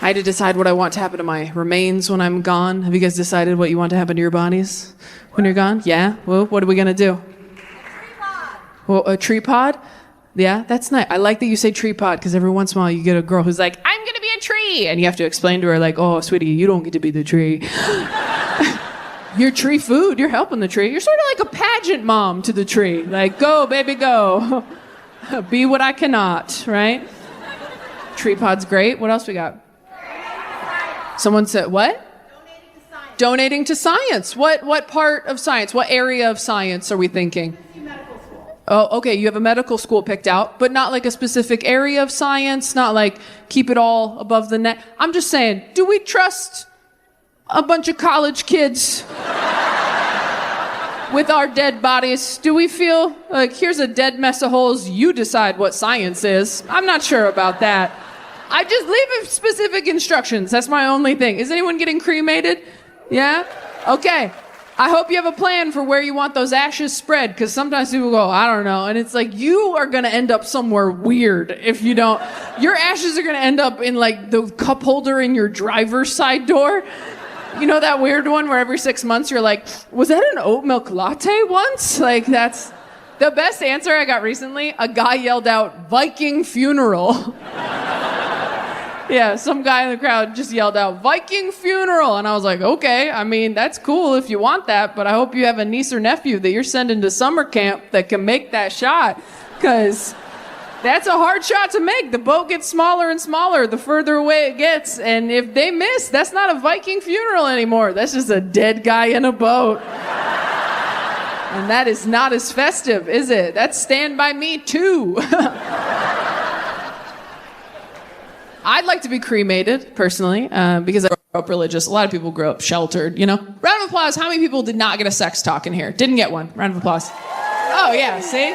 I had to decide what I want to happen to my remains when I'm gone. Have you guys decided what you want to happen to your bodies when you're gone? Yeah? Well, what are we going to do? A tree pod. Well, a tree pod? Yeah, that's nice. I like that you say tree pod because every once in a while you get a girl who's like, I'm going to be a tree. And you have to explain to her like, oh, sweetie, you don't get to be the tree. You're tree food. You're helping the tree. You're sort of like a pageant mom to the tree. Like, go, baby, go. Be what I cannot, right? Tree pod's great. What else we got? Someone said, what? Donating to science. What part of science? What area of science are we thinking? Medical school. Oh, okay. You have a medical school picked out, but not like a specific area of science, not like keep it all above the net. I'm just saying, do we trust a bunch of college kids with our dead bodies? Do we feel like here's a dead mess of holes, you decide what science is? I'm not sure about that. I just leave specific instructions. That's my only thing. Is anyone getting cremated? Yeah? Okay. I hope you have a plan for where you want those ashes spread, because sometimes people go, I don't know. And it's like, you are going to end up somewhere weird if you don't. Your ashes are going to end up in like the cup holder in your driver's side door. You know that weird one where every 6 months you're like, was that an oat milk latte once? Like, that's the best answer I got recently. A guy yelled out, Viking funeral. Yeah, some guy in the crowd just yelled out, Viking funeral. And I was like, okay, I mean, that's cool if you want that, but I hope you have a niece or nephew that you're sending to summer camp that can make that shot, because that's a hard shot to make. The boat gets smaller and smaller the further away it gets, and if they miss, that's not a Viking funeral anymore. That's just a dead guy in a boat. And that is not as festive, is it? That's Stand By Me too. I'd like to be cremated, personally, because I grew up religious. A lot of people grew up sheltered, you know? Round of applause. How many people did not get a sex talk in here? Didn't get one. Round of applause. Oh, yeah, see?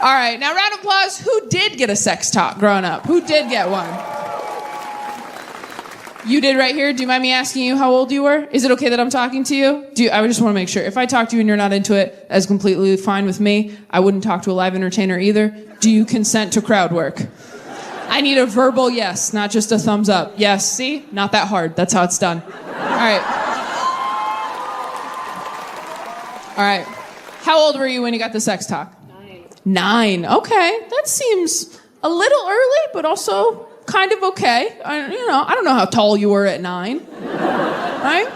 All right, now round of applause. Who did get a sex talk growing up? Who did get one? You did right here. Do you mind me asking you how old you were? Is it okay that I'm talking to you? I just want to make sure. If I talk to you and you're not into it, that's completely fine with me. I wouldn't talk to a live entertainer either. Do you consent to crowd work? I need a verbal yes, not just a thumbs up. Yes, see? Not that hard. That's how it's done. All right. All right. How old were you when you got the sex talk? 9. Okay. That seems a little early, but also kind of okay. I don't know how tall you were at 9. Right?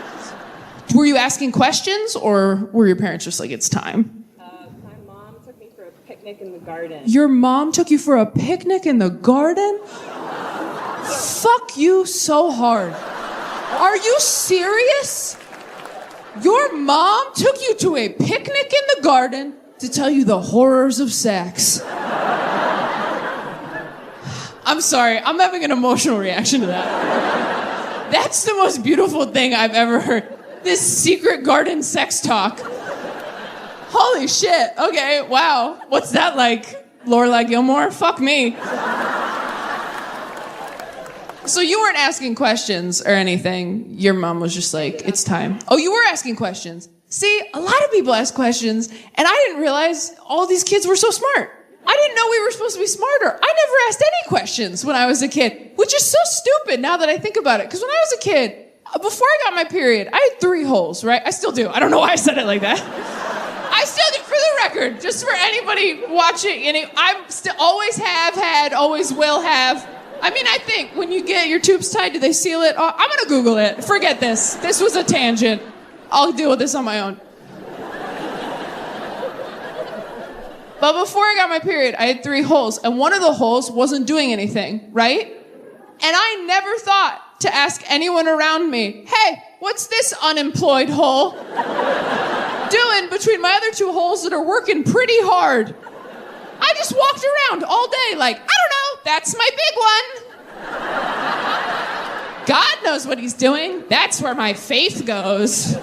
Were you asking questions, or were your parents just like, it's time? My mom took me for a picnic in the garden. Your mom took you for a picnic in the garden? Fuck you so hard. Are you serious? Your mom took you to a picnic in the garden to tell you the horrors of sex. I'm sorry, I'm having an emotional reaction to that. That's the most beautiful thing I've ever heard. This secret garden sex talk. Holy shit, okay, wow. What's that like, Lorelai Gilmore? Fuck me. So you weren't asking questions or anything. Your mom was just like, it's time. Oh, you were asking questions. See, a lot of people ask questions, and I didn't realize all these kids were so smart. I didn't know we were supposed to be smarter. I never asked any questions when I was a kid, which is so stupid now that I think about it. Because when I was a kid, before I got my period, I had 3 holes, right? I still do. I don't know why I said it like that. I still do, for the record, just for anybody watching. And I still always have had, always will have. I mean, I think when you get your tubes tied, do they seal it? Oh, I'm going to Google it. Forget this. This was a tangent. I'll deal with this on my own. But before I got my period, I had 3 holes, and one of the holes wasn't doing anything, right? And I never thought to ask anyone around me, hey, what's this unemployed hole doing between my other 2 holes that are working pretty hard? I just walked around all day like, I don't know, that's my big one. God knows what he's doing. That's where my faith goes.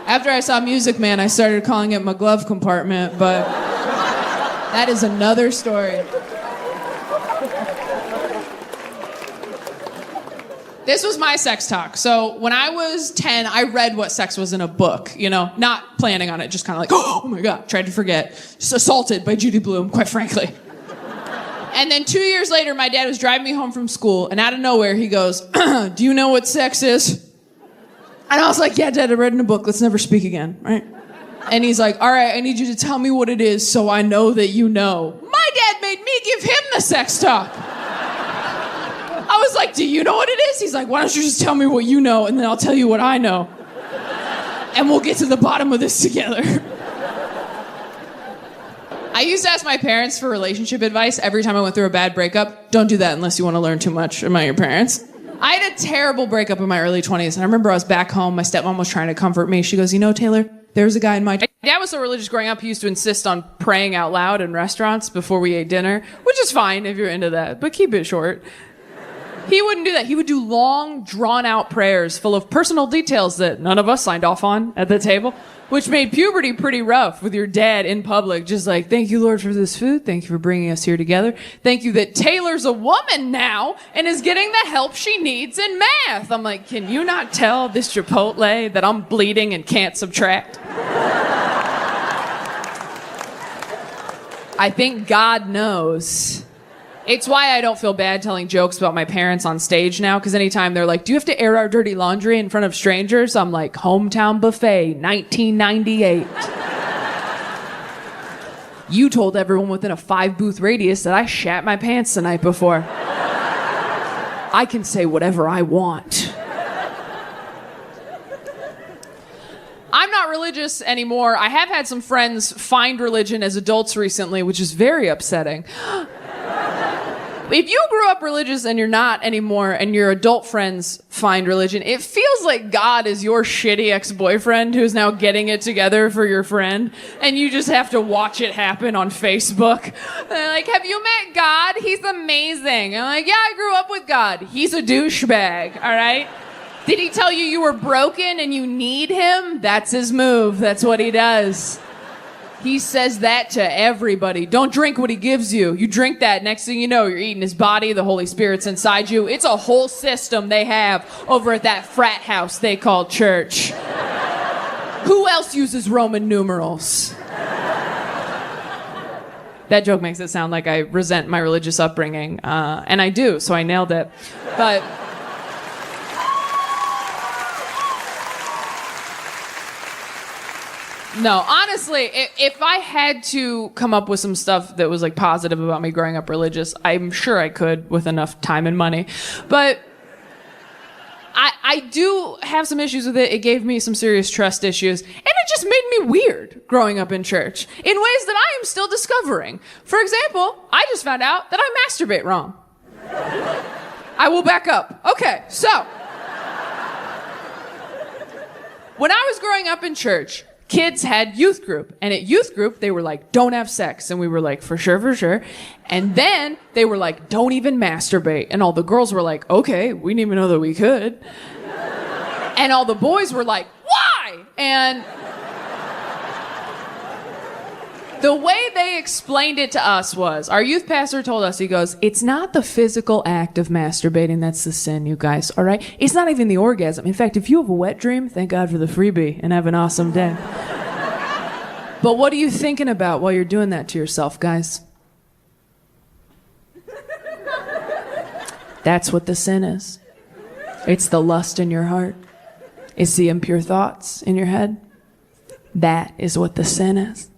After I saw Music Man, I started calling it my glove compartment, but that is another story. This was my sex talk. So when I was 10, I read what sex was in a book, you know, not planning on it, just kind of like, oh my God, tried to forget. Just assaulted by Judy Blume, quite frankly. And then 2 years later, my dad was driving me home from school, and out of nowhere, he goes, do you know what sex is? And I was like, yeah, Dad, I read in a book. Let's never speak again, right? And he's like, all right, I need you to tell me what it is so I know that you know. My dad made me give him the sex talk. I was like, do you know what it is? He's like, why don't you just tell me what you know, and then I'll tell you what I know. And we'll get to the bottom of this together. I used to ask my parents for relationship advice every time I went through a bad breakup. Don't do that unless you want to learn too much about your parents. I had a terrible breakup in my early 20s, and I remember I was back home. My stepmom was trying to comfort me. She goes, you know, Taylor, there was a guy in my dad was so religious growing up, he used to insist on praying out loud in restaurants before we ate dinner, which is fine if you're into that, but keep it short. He wouldn't do that. He would do long, drawn-out prayers full of personal details that none of us signed off on at the table, which made puberty pretty rough with your dad in public, just like, thank you, Lord, for this food. Thank you for bringing us here together. Thank you that Taylor's a woman now and is getting the help she needs in math. I'm like, can you not tell this Chipotle that I'm bleeding and can't subtract? I think God knows. It's why I don't feel bad telling jokes about my parents on stage now, because anytime they're like, do you have to air our dirty laundry in front of strangers? I'm like, hometown buffet, 1998. You told everyone within a 5-booth radius that I shat my pants the night before. I can say whatever I want. I'm not religious anymore. I have had some friends find religion as adults recently, which is very upsetting. If you grew up religious and you're not anymore, and your adult friends find religion, it feels like God is your shitty ex-boyfriend who's now getting it together for your friend, and you just have to watch it happen on Facebook. They're like, have you met God? He's amazing. I'm like, yeah, I grew up with God. He's a douchebag, all right? Did he tell you you were broken and you need him? That's his move. That's what he does. He says that to everybody. Don't drink what he gives you. You drink that, next thing you know, you're eating his body, the Holy Spirit's inside you. It's a whole system they have over at that frat house they call church. Who else uses Roman numerals? That joke makes it sound like I resent my religious upbringing, and I do, so I nailed it. But no, honestly, if I had to come up with some stuff that was like positive about me growing up religious, I'm sure I could with enough time and money. But I do have some issues with it. It gave me some serious trust issues, and it just made me weird growing up in church in ways that I am still discovering. For example, I just found out that I masturbate wrong. I will back up. Okay, so when I was growing up in church, kids had youth group, and at youth group, they were like, don't have sex. And we were like, for sure, for sure. And then they were like, don't even masturbate. And all the girls were like, okay, we didn't even know that we could. And all the boys were like, why? And the way they explained it to us was, our youth pastor told us, he goes, it's not the physical act of masturbating that's the sin, you guys, all right? It's not even the orgasm. In fact, if you have a wet dream, thank God for the freebie and have an awesome day. But what are you thinking about while you're doing that to yourself, guys? That's what the sin is. It's the lust in your heart. It's the impure thoughts in your head. That is what the sin is.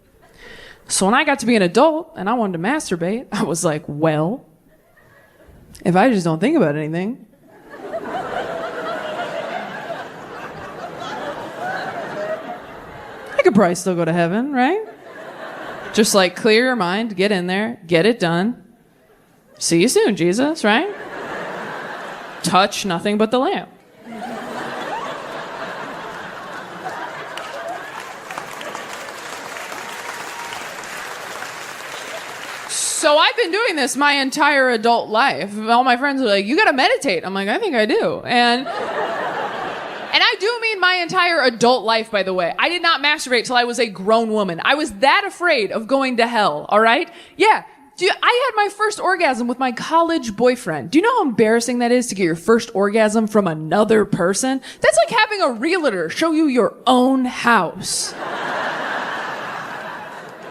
So when I got to be an adult and I wanted to masturbate, I was like, well, if I just don't think about anything, I could probably still go to heaven, right? Just like clear your mind, get in there, get it done. See you soon, Jesus, right? Touch nothing but the lamp. So I've been doing this my entire adult life. All my friends are like, you gotta meditate. I'm like, I think I do. And I do mean my entire adult life, by the way. I did not masturbate till I was a grown woman. I was that afraid of going to hell, all right? Yeah. I had my first orgasm with my college boyfriend. Do you know how embarrassing that is to get your first orgasm from another person? That's like having a realtor show you your own house.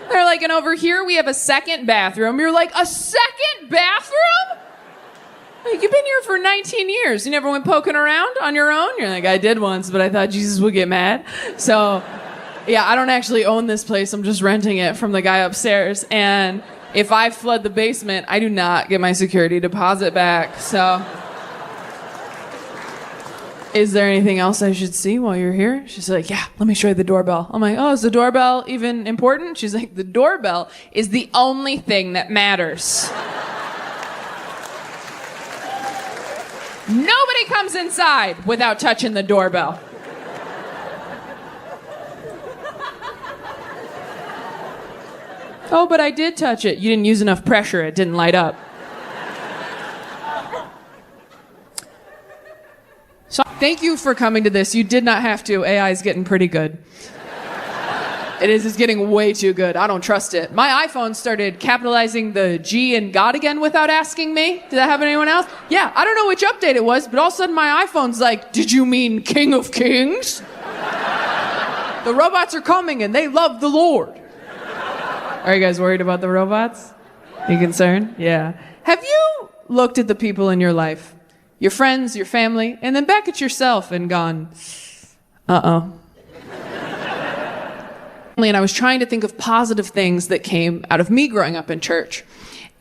They're like, and over here we have a second bathroom. You're like, a second bathroom? Like, you've been here for 19 years. You never went poking around on your own? You're like, I did once, but I thought Jesus would get mad. So, yeah, I don't actually own this place. I'm just renting it from the guy upstairs. And if I flood the basement, I do not get my security deposit back. So, is there anything else I should see while you're here? She's like, yeah, let me show you the doorbell. I'm like, oh, is the doorbell even important? She's like, the doorbell is the only thing that matters. Nobody comes inside without touching the doorbell. Oh, but I did touch it. You didn't use enough pressure. It didn't light up. So thank you for coming to this. You did not have to. AI is getting pretty good. It's getting way too good. I don't trust it. My iPhone started capitalizing the G in God again without asking me. Did that happen to anyone else? Yeah, I don't know which update it was, but all of a sudden my iPhone's like, did you mean King of Kings? The robots are coming and they love the Lord. Are you guys worried about the robots? Are you concerned? Yeah. Have you looked at the people in your life, your friends, your family, and then back at yourself and gone, uh-oh. And I was trying to think of positive things that came out of me growing up in church.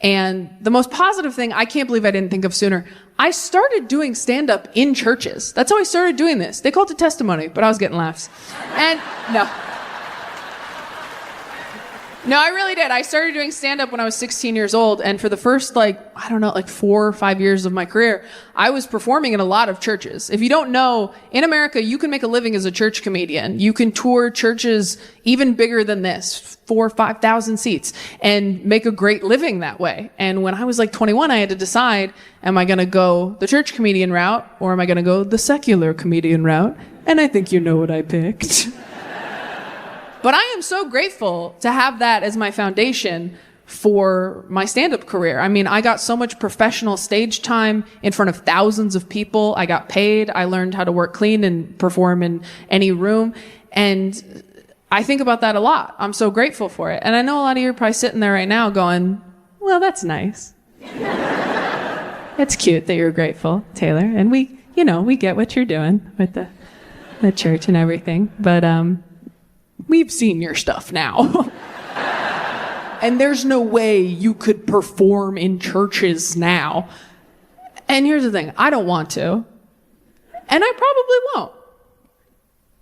And the most positive thing, I can't believe I didn't think of sooner, I started doing stand-up in churches. That's how I started doing this. They called it testimony, but I was getting laughs. And No, I really did. I started doing stand-up when I was 16 years old, and for the first, 4 or 5 years of my career, I was performing in a lot of churches. If you don't know, in America, you can make a living as a church comedian. You can tour churches even bigger than this, 4,000 or 5,000 seats, and make a great living that way. And when I was 21, I had to decide, am I going to go the church comedian route, or am I going to go the secular comedian route? And I think you know what I picked. But I am so grateful to have that as my foundation for my stand-up career. I mean, I got so much professional stage time in front of thousands of people. I got paid. I learned how to work clean and perform in any room. And I think about that a lot. I'm so grateful for it. And I know a lot of you are probably sitting there right now going, well, that's nice. It's cute that you're grateful, Taylor. And we get what you're doing with the church and everything. But, we've seen your stuff now. And there's no way you could perform in churches now. And here's the thing, I don't want to. And I probably won't.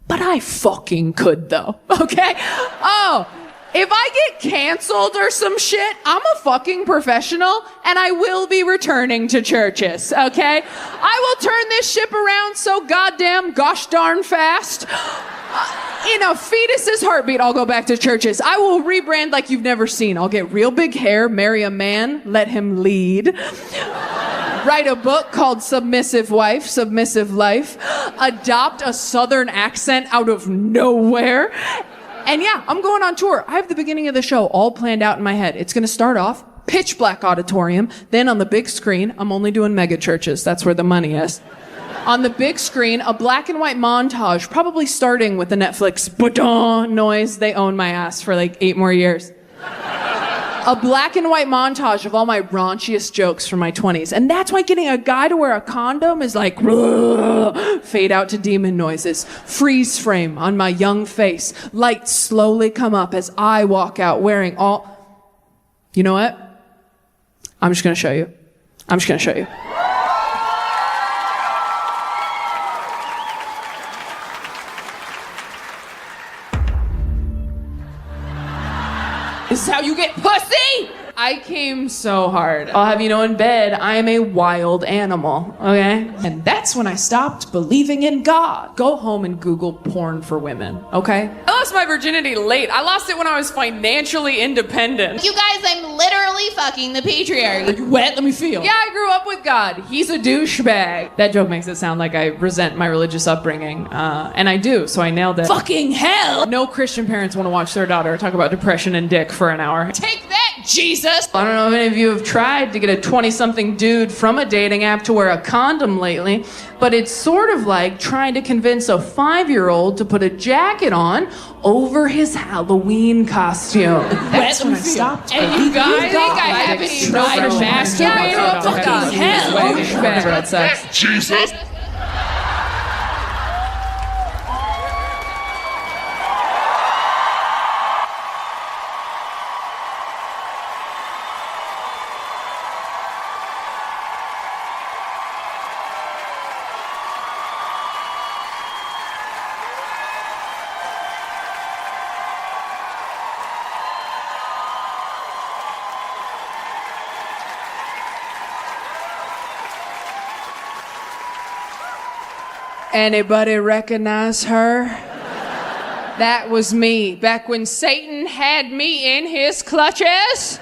But I fucking could though, okay? Oh, if I get canceled or some shit, I'm a fucking professional and I will be returning to churches, okay? I will turn this ship around so goddamn gosh darn fast. In a fetus's heartbeat, I'll go back to churches. I will rebrand like you've never seen. I'll get real big hair, marry a man, let him lead. Write a book called Submissive Wife, Submissive Life. Adopt a southern accent out of nowhere. And yeah, I'm going on tour. I have the beginning of the show all planned out in my head. It's going to start off pitch black auditorium. Then on the big screen, I'm only doing mega churches. That's where the money is. On the big screen, a black and white montage, probably starting with the Netflix ba-dong noise. They own my ass for 8 more years. A black and white montage of all my raunchiest jokes from my 20s. And that's why getting a guy to wear a condom is like, fade out to demon noises. Freeze frame on my young face. Lights slowly come up as I walk out wearing all... You know what? I'm just going to show you. This is how you get pussy! I came so hard. I'll have you know, in bed, I am a wild animal, okay? And that's when I stopped believing in God. Go home and Google porn for women, okay? I lost my virginity late. I lost it when I was financially independent. You guys, I'm literally fucking the patriarchy. Are you wet? Let me feel. Yeah, I grew up with God. He's a douchebag. That joke makes it sound like I resent my religious upbringing. And I do, so I nailed it. Fucking hell! No Christian parents want to watch their daughter talk about depression and dick for an hour. Take that, Jesus. I don't know if any of you have tried to get a 20-something dude from a dating app to wear a condom lately, but it's sort of like trying to convince a 5-year-old to put a jacket on over his Halloween costume. That's when I stopped. And you guys think I haven't tried to masturbate on fucking hell. Whenever it sucks. Jesus. Anybody recognize her? That was me, back when Satan had me in his clutches.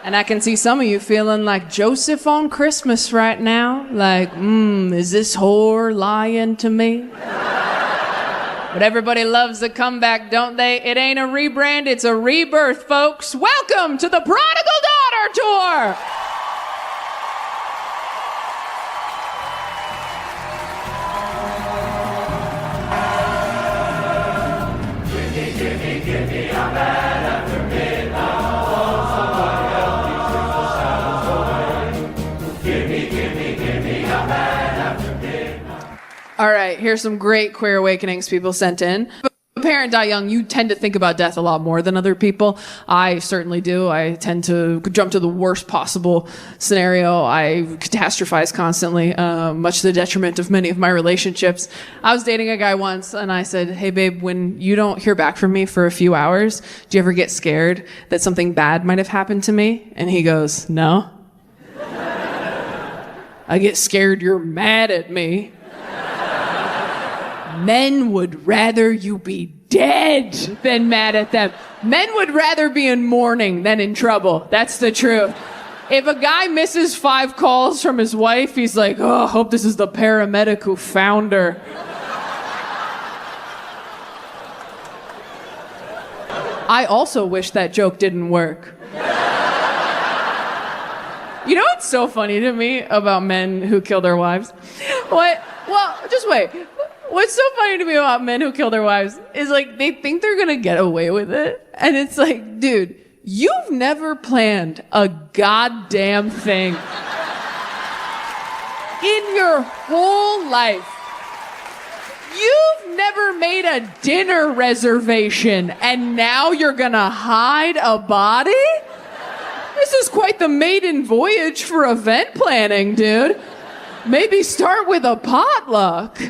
And I can see some of you feeling like Joseph on Christmas right now. Like, is this whore lying to me? But everybody loves the comeback, don't they? It ain't a rebrand, it's a rebirth, folks. Welcome to the Prodigal Daughter Tour! All right, here's some great queer awakenings people sent in. When a parent die young, you tend to think about death a lot more than other people. I certainly do. I tend to jump to the worst possible scenario. I catastrophize constantly, much to the detriment of many of my relationships. I was dating a guy once, and I said, hey, babe, when you don't hear back from me for a few hours, do you ever get scared that something bad might have happened to me? And he goes, no. I get scared you're mad at me. Men would rather you be dead than mad at them. Men would rather be in mourning than in trouble. That's the truth. If a guy misses 5 calls from his wife, he's like, oh, I hope this is the paramedic who found her. I also wish that joke didn't work. You know what's so funny to me about men who kill their wives? What? Well, just wait. What's so funny to me about men who kill their wives is like they think they're gonna get away with it. And it's like, dude, you've never planned a goddamn thing in your whole life. You've never made a dinner reservation and now you're gonna hide a body? This is quite the maiden voyage for event planning, dude. Maybe start with a potluck.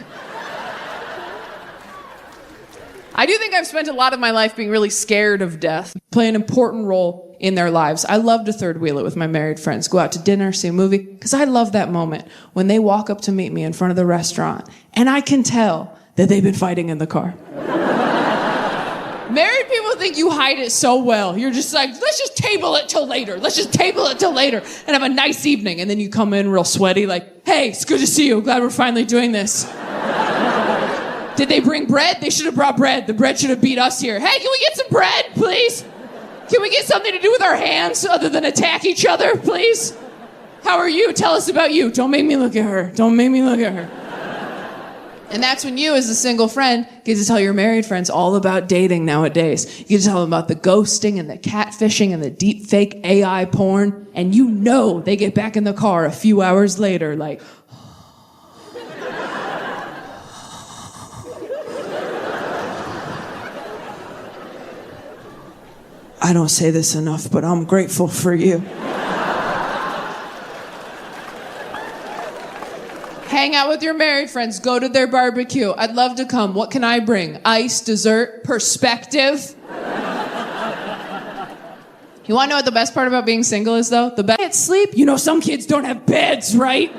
I do think I've spent a lot of my life being really scared of death, play an important role in their lives. I love to third wheel it with my married friends, go out to dinner, see a movie, because I love that moment when they walk up to meet me in front of the restaurant and I can tell that they've been fighting in the car. Married people think you hide it so well. You're just like, let's just table it till later. Let's just table it till later and have a nice evening. And then you come in real sweaty like, hey, it's good to see you. Glad we're finally doing this. Did they bring bread? They should have brought bread. The bread should have beat us here. Hey, can we get some bread, please? Can we get something to do with our hands other than attack each other, please? How are you? Tell us about you. Don't make me look at her. Don't make me look at her. And that's when you, as a single friend, get to tell your married friends all about dating nowadays. You get to tell them about the ghosting and the catfishing and the deep fake AI porn. And you know they get back in the car a few hours later like, I don't say this enough, but I'm grateful for you. Hang out with your married friends. Go to their barbecue. I'd love to come. What can I bring? Ice, dessert, perspective. You want to know what the best part about being single is, though? The best. Can't sleep. You know, some kids don't have beds, right?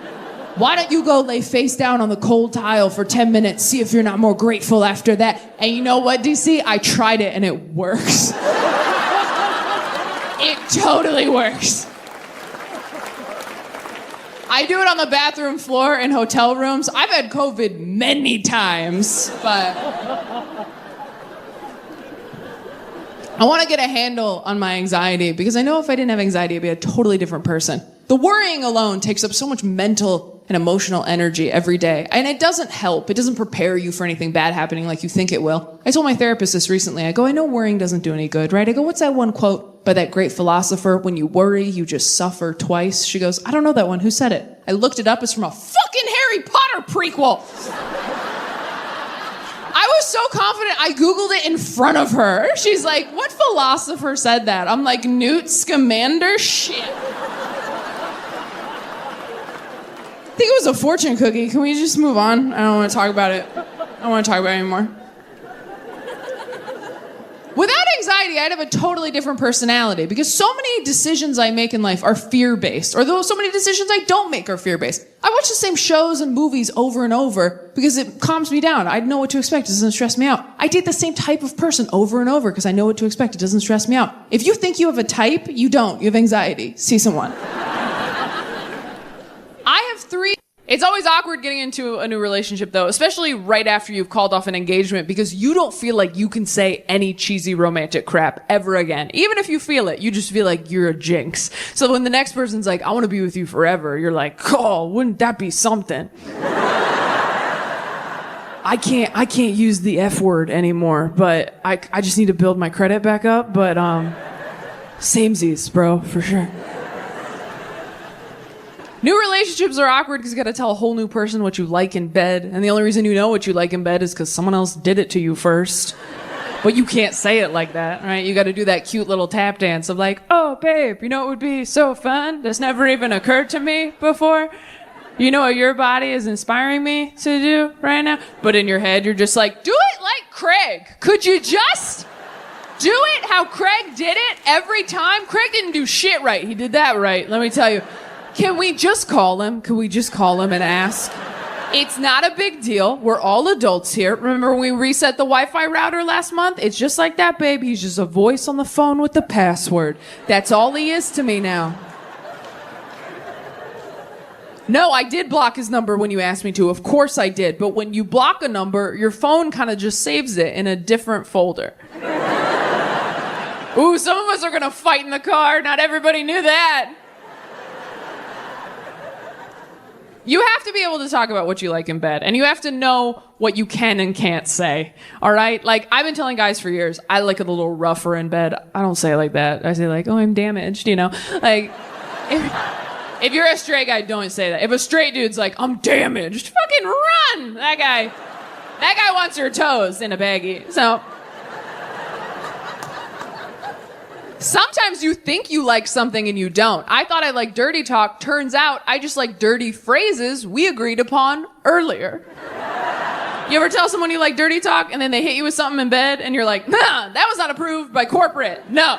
Why don't you go lay face down on the cold tile for 10 minutes, see if you're not more grateful after that. And you know what, DC? I tried it and it works. It totally works. I do it on the bathroom floor in hotel rooms. I've had COVID many times, but I want to get a handle on my anxiety because I know if I didn't have anxiety, I'd be a totally different person. The worrying alone takes up so much mental and emotional energy every day. And it doesn't help. It doesn't prepare you for anything bad happening like you think it will. I told my therapist this recently. I go, I know worrying doesn't do any good, right? I go, what's that one quote by that great philosopher? When you worry, you just suffer twice. She goes, I don't know that one. Who said it? I looked it up. It's from a fucking Harry Potter prequel. I was so confident, I Googled it in front of her. She's like, what philosopher said that? I'm like, Newt Scamander? Shit. I think it was a fortune cookie. Can we just move on? I don't want to talk about it. I don't want to talk about it anymore. Without anxiety, I'd have a totally different personality because so many decisions I make in life are fear-based, or though so many decisions I don't make are fear-based. I watch the same shows and movies over and over because it calms me down. I know what to expect. It doesn't stress me out. I date the same type of person over and over because I know what to expect. It doesn't stress me out. If you think you have a type, you don't. You have anxiety. See someone. I have 3... It's always awkward getting into a new relationship, though, especially right after you've called off an engagement because you don't feel like you can say any cheesy romantic crap ever again. Even if you feel it, you just feel like you're a jinx. So when the next person's like, I want to be with you forever, you're like, oh, wouldn't that be something? I can't use the F word anymore, but I just need to build my credit back up, but samesies, bro, for sure. New relationships are awkward because you got to tell a whole new person what you like in bed. And the only reason you know what you like in bed is because someone else did it to you first. But you can't say it like that, right? You got to do that cute little tap dance of like, oh, babe, you know what would be so fun? That's never even occurred to me before. You know what your body is inspiring me to do right now? But in your head, you're just like, do it like Craig. Could you just do it how Craig did it every time? Craig didn't do shit right. He did that right, let me tell you. Can we just call him? Can we just call him and ask? It's not a big deal. We're all adults here. Remember when we reset the Wi-Fi router last month? It's just like that, babe. He's just a voice on the phone with the password. That's all he is to me now. No, I did block his number when you asked me to. Of course I did. But when you block a number, your phone kind of just saves it in a different folder. Ooh, some of us are going to fight in the car. Not everybody knew that. You have to be able to talk about what you like in bed, and you have to know what you can and can't say, all right? Like, I've been telling guys for years, I like it a little rougher in bed. I don't say it like that. I say like, oh, I'm damaged, you know? Like, if you're a straight guy, don't say that. If a straight dude's like, I'm damaged, fucking run! That guy wants your toes in a baggie, so... Sometimes you think you like something and you don't. I thought I liked dirty talk. Turns out I just like dirty phrases we agreed upon earlier. You ever tell someone you like dirty talk and then they hit you with something in bed and you're like, nah, that was not approved by corporate. No.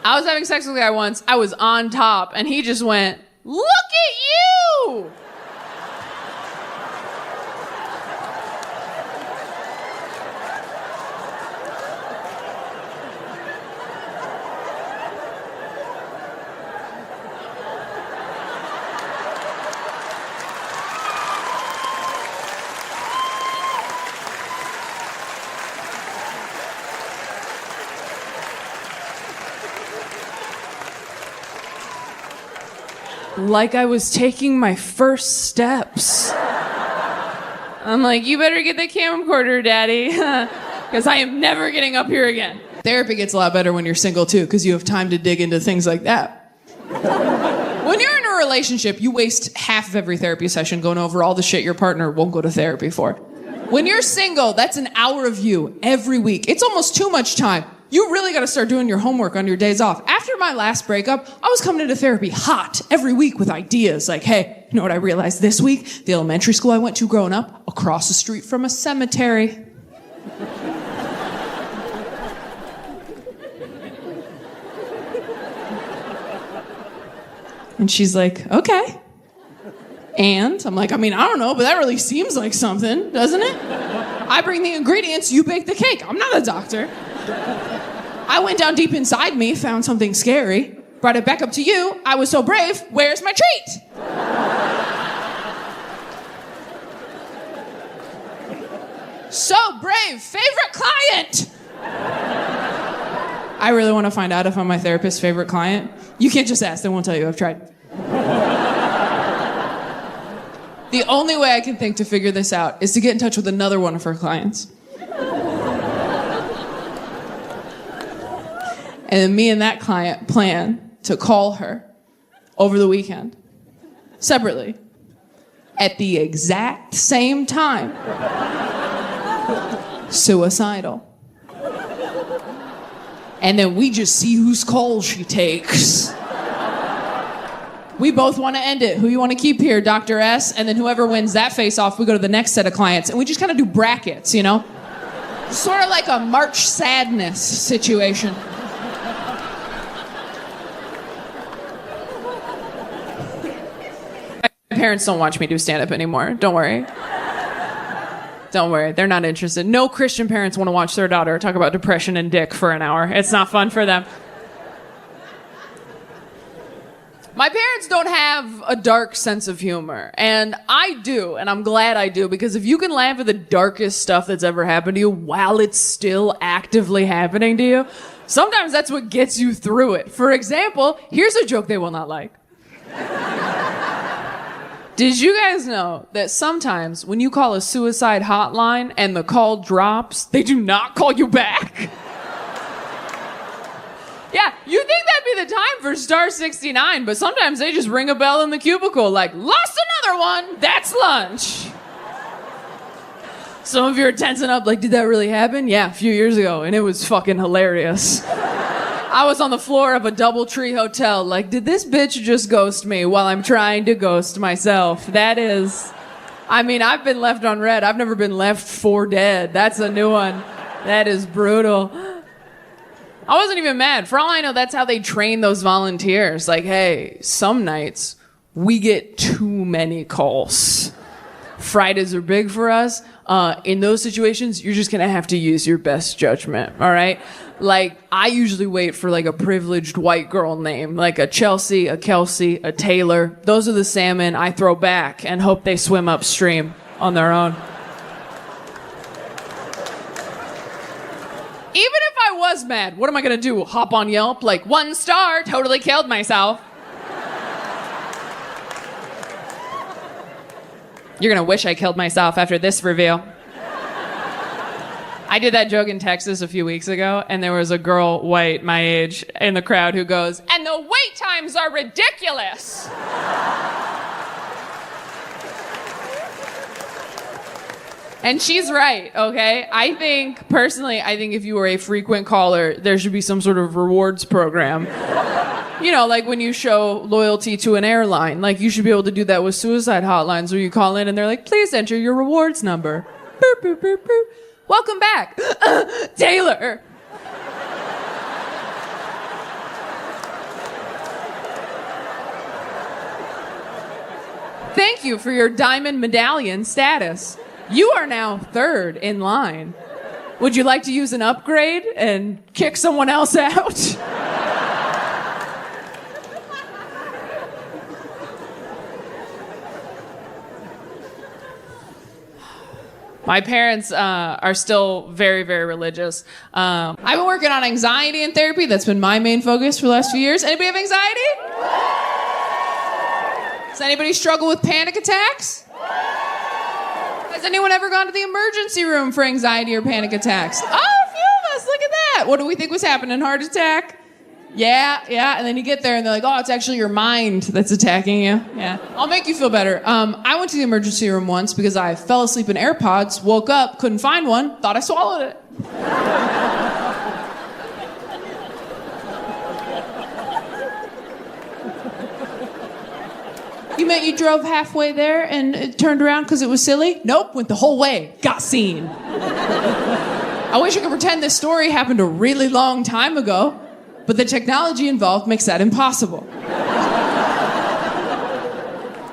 I was having sex with a guy once. I was on top and he just went, look at you! Like I was taking my first steps. I'm like, you better get the camcorder, daddy, because I am never getting up here again. Therapy gets a lot better when you're single, too, because you have time to dig into things like that. When you're in a relationship, you waste half of every therapy session going over all the shit your partner won't go to therapy for. When you're single, that's an hour of you every week. It's almost too much time. You really got to start doing your homework on your days off. After my last breakup, I was coming into therapy hot every week with ideas like, hey, you know what I realized this week? The elementary school I went to growing up, across the street from a cemetery. And she's like, okay. And I'm like, I don't know, but that really seems like something, doesn't it? I bring the ingredients, you bake the cake. I'm not a doctor. I went down deep inside me, found something scary, brought it back up to you. I was so brave. Where's my treat? So brave, favorite client. I really want to find out if I'm my therapist's favorite client. You can't just ask, they won't tell you. I've tried. The only way I can think to figure this out is to get in touch with another one of her clients. And then me and that client plan to call her over the weekend, separately, at the exact same time. Suicidal. And then we just see whose call she takes. We both want to end it. Who you want to keep here, Dr. S? And then whoever wins that face-off, we go to the next set of clients. And we just kind of do brackets, you know? Sort of like a March Sadness situation. My parents don't watch me do stand-up anymore. Don't worry. Don't worry. They're not interested. No Christian parents want to watch their daughter talk about depression and dick for an hour. It's not fun for them. My parents don't have a dark sense of humor, and I do, and I'm glad I do, because if you can laugh at the darkest stuff that's ever happened to you while it's still actively happening to you, sometimes that's what gets you through it. For example, here's a joke they will not like. Did you guys know that sometimes when you call a suicide hotline and the call drops, they do not call you back? Yeah, you think that'd be the time for star 69, but sometimes they just ring a bell in the cubicle like, lost another one, that's lunch. Some of you are tensing up like, did that really happen? Yeah, a few years ago, and it was fucking hilarious. I was on the floor of a DoubleTree hotel like, did this bitch just ghost me while I'm trying to ghost myself? That is, I mean, I've been left on red. I've never been left for dead. That's a new one. That is brutal. I wasn't even mad. For all I know, that's how they train those volunteers. Like, hey, some nights we get too many calls. Fridays are big for us. In those situations, you're just gonna have to use your best judgment, all right? Like, I usually wait for like a privileged white girl name, like a Chelsea, a Kelsey, a Taylor. Those are the salmon I throw back and hope they swim upstream on their own. Even if I was mad, what am I gonna do? Hop on Yelp? Like, 1 star, totally killed myself. You're gonna wish I killed myself after this reveal. I did that joke in Texas a few weeks ago, and there was a girl, white, my age, in the crowd who goes, and the wait times are ridiculous. And she's right, okay? I think if you were a frequent caller, there should be some sort of rewards program. You know, like when you show loyalty to an airline. Like, you should be able to do that with suicide hotlines where you call in and they're like, please enter your rewards number. Boop, boop, boop, boop. Welcome back. Taylor. Thank you for your diamond medallion status. You are now 3rd in line. Would you like to use an upgrade and kick someone else out? My parents are still very, very religious. I've been working on anxiety in therapy. That's been my main focus for the last few years. Anybody have anxiety? Does anybody struggle with panic attacks? Has anyone ever gone to the emergency room for anxiety or panic attacks? Oh, a few of us. Look at that. What do we think was happening? Heart attack? Yeah. And then you get there and they're like, oh, it's actually your mind that's attacking you. Yeah. I'll make you feel better. I went to the emergency room once because I fell asleep in AirPods, woke up, couldn't find one, thought I swallowed it. You meant you drove halfway there and it turned around because it was silly? Nope, went the whole way. Got seen. I wish I could pretend this story happened a really long time ago, but the technology involved makes that impossible.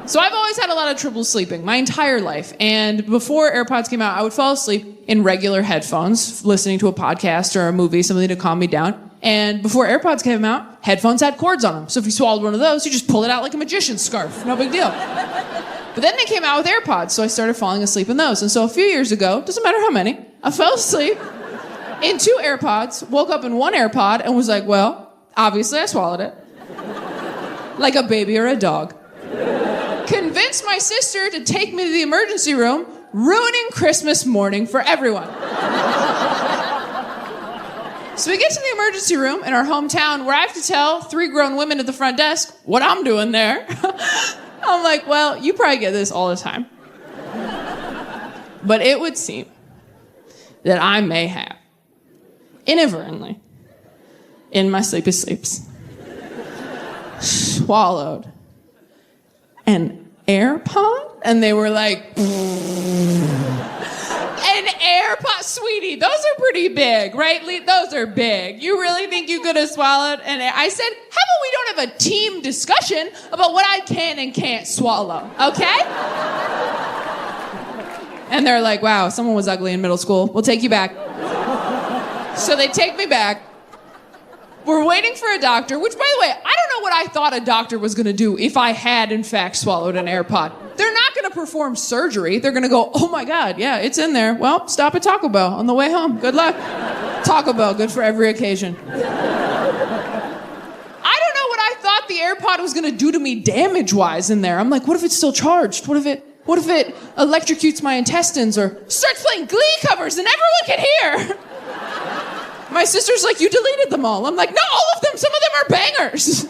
So I've always had a lot of trouble sleeping, my entire life. And before AirPods came out, I would fall asleep in regular headphones, listening to a podcast or a movie, something to calm me down. And before AirPods came out, headphones had cords on them. So if you swallowed one of those, you just pull it out like a magician's scarf. No big deal. But then they came out with AirPods, so I started falling asleep in those. And so a few years ago, doesn't matter how many, I fell asleep in 2 AirPods, woke up in 1 AirPod, and was like, well, obviously I swallowed it. Like a baby or a dog. Convinced my sister to take me to the emergency room, ruining Christmas morning for everyone. So we get to the emergency room in our hometown where I have to tell 3 grown women at the front desk what I'm doing there. I'm like, well, you probably get this all the time. But it would seem that I may have, inadvertently, in my sleepy sleeps, swallowed an AirPod, and they were like, an AirPod, sweetie, those are pretty big, right? Those are big. You really think you could have swallowed an air? I said, how about we don't have a team discussion about what I can and can't swallow, okay? And they're like, wow, someone was ugly in middle school. We'll take you back. So they take me back. We're waiting for a doctor, which, by the way, I don't know what I thought a doctor was going to do if I had, in fact, swallowed an AirPod. They're not going to perform surgery. They're going to go, oh, my God, yeah, it's in there. Well, stop at Taco Bell on the way home. Good luck. Taco Bell, good for every occasion. I don't know what I thought the AirPod was going to do to me damage-wise in there. I'm like, what if it's still charged? What if it electrocutes my intestines or starts playing Glee covers and everyone can hear? My sister's like, you deleted them all. I'm like, no, all of them. Some of them are bangers.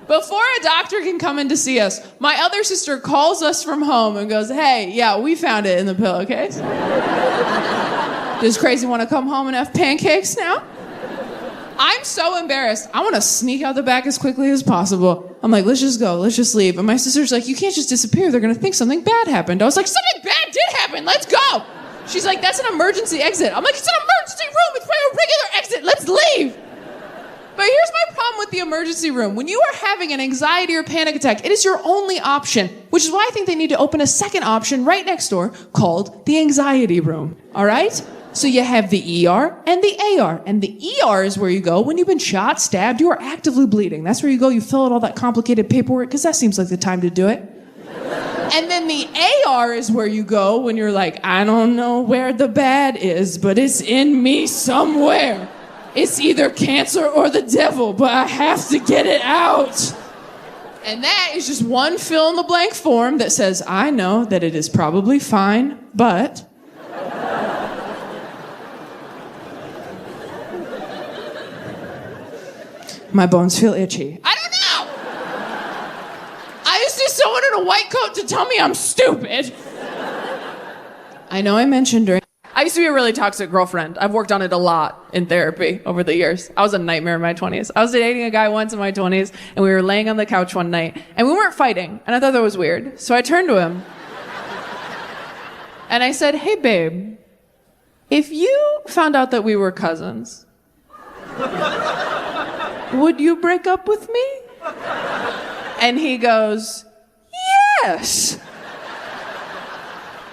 Before a doctor can come in to see us, my other sister calls us from home and goes, hey, yeah, we found it in the pillowcase. Does Crazy want to come home and have pancakes now? I'm so embarrassed. I want to sneak out the back as quickly as possible. I'm like, let's just go. Let's just leave. And my sister's like, you can't just disappear. They're going to think something bad happened. I was like, something bad did happen. Let's go. She's like, that's an emergency exit. I'm like, it's an emergency room. It's a regular exit. Let's leave. But here's my problem with the emergency room. When you are having an anxiety or panic attack, it is your only option, which is why I think they need to open a second option right next door called the anxiety room. All right? So you have the ER and the AR. And the ER is where you go when you've been shot, stabbed, you are actively bleeding. That's where you go. You fill out all that complicated paperwork because that seems like the time to do it. And then the AR is where you go when you're like, I don't know where the bad is, but it's in me somewhere. It's either cancer or the devil, but I have to get it out. And that is just one fill-in-the-blank form that says, I know that it is probably fine, but... my bones feel itchy. I don't know! I just need someone in a white coat to tell me I'm stupid. I know I mentioned during... I used to be a really toxic girlfriend. I've worked on it a lot in therapy over the years. I was a nightmare in my 20s. I was dating a guy once in my 20s, and we were laying on the couch one night, and we weren't fighting, and I thought that was weird. So I turned to him, and I said, hey, babe, if you found out that we were cousins, would you break up with me? And he goes, yes.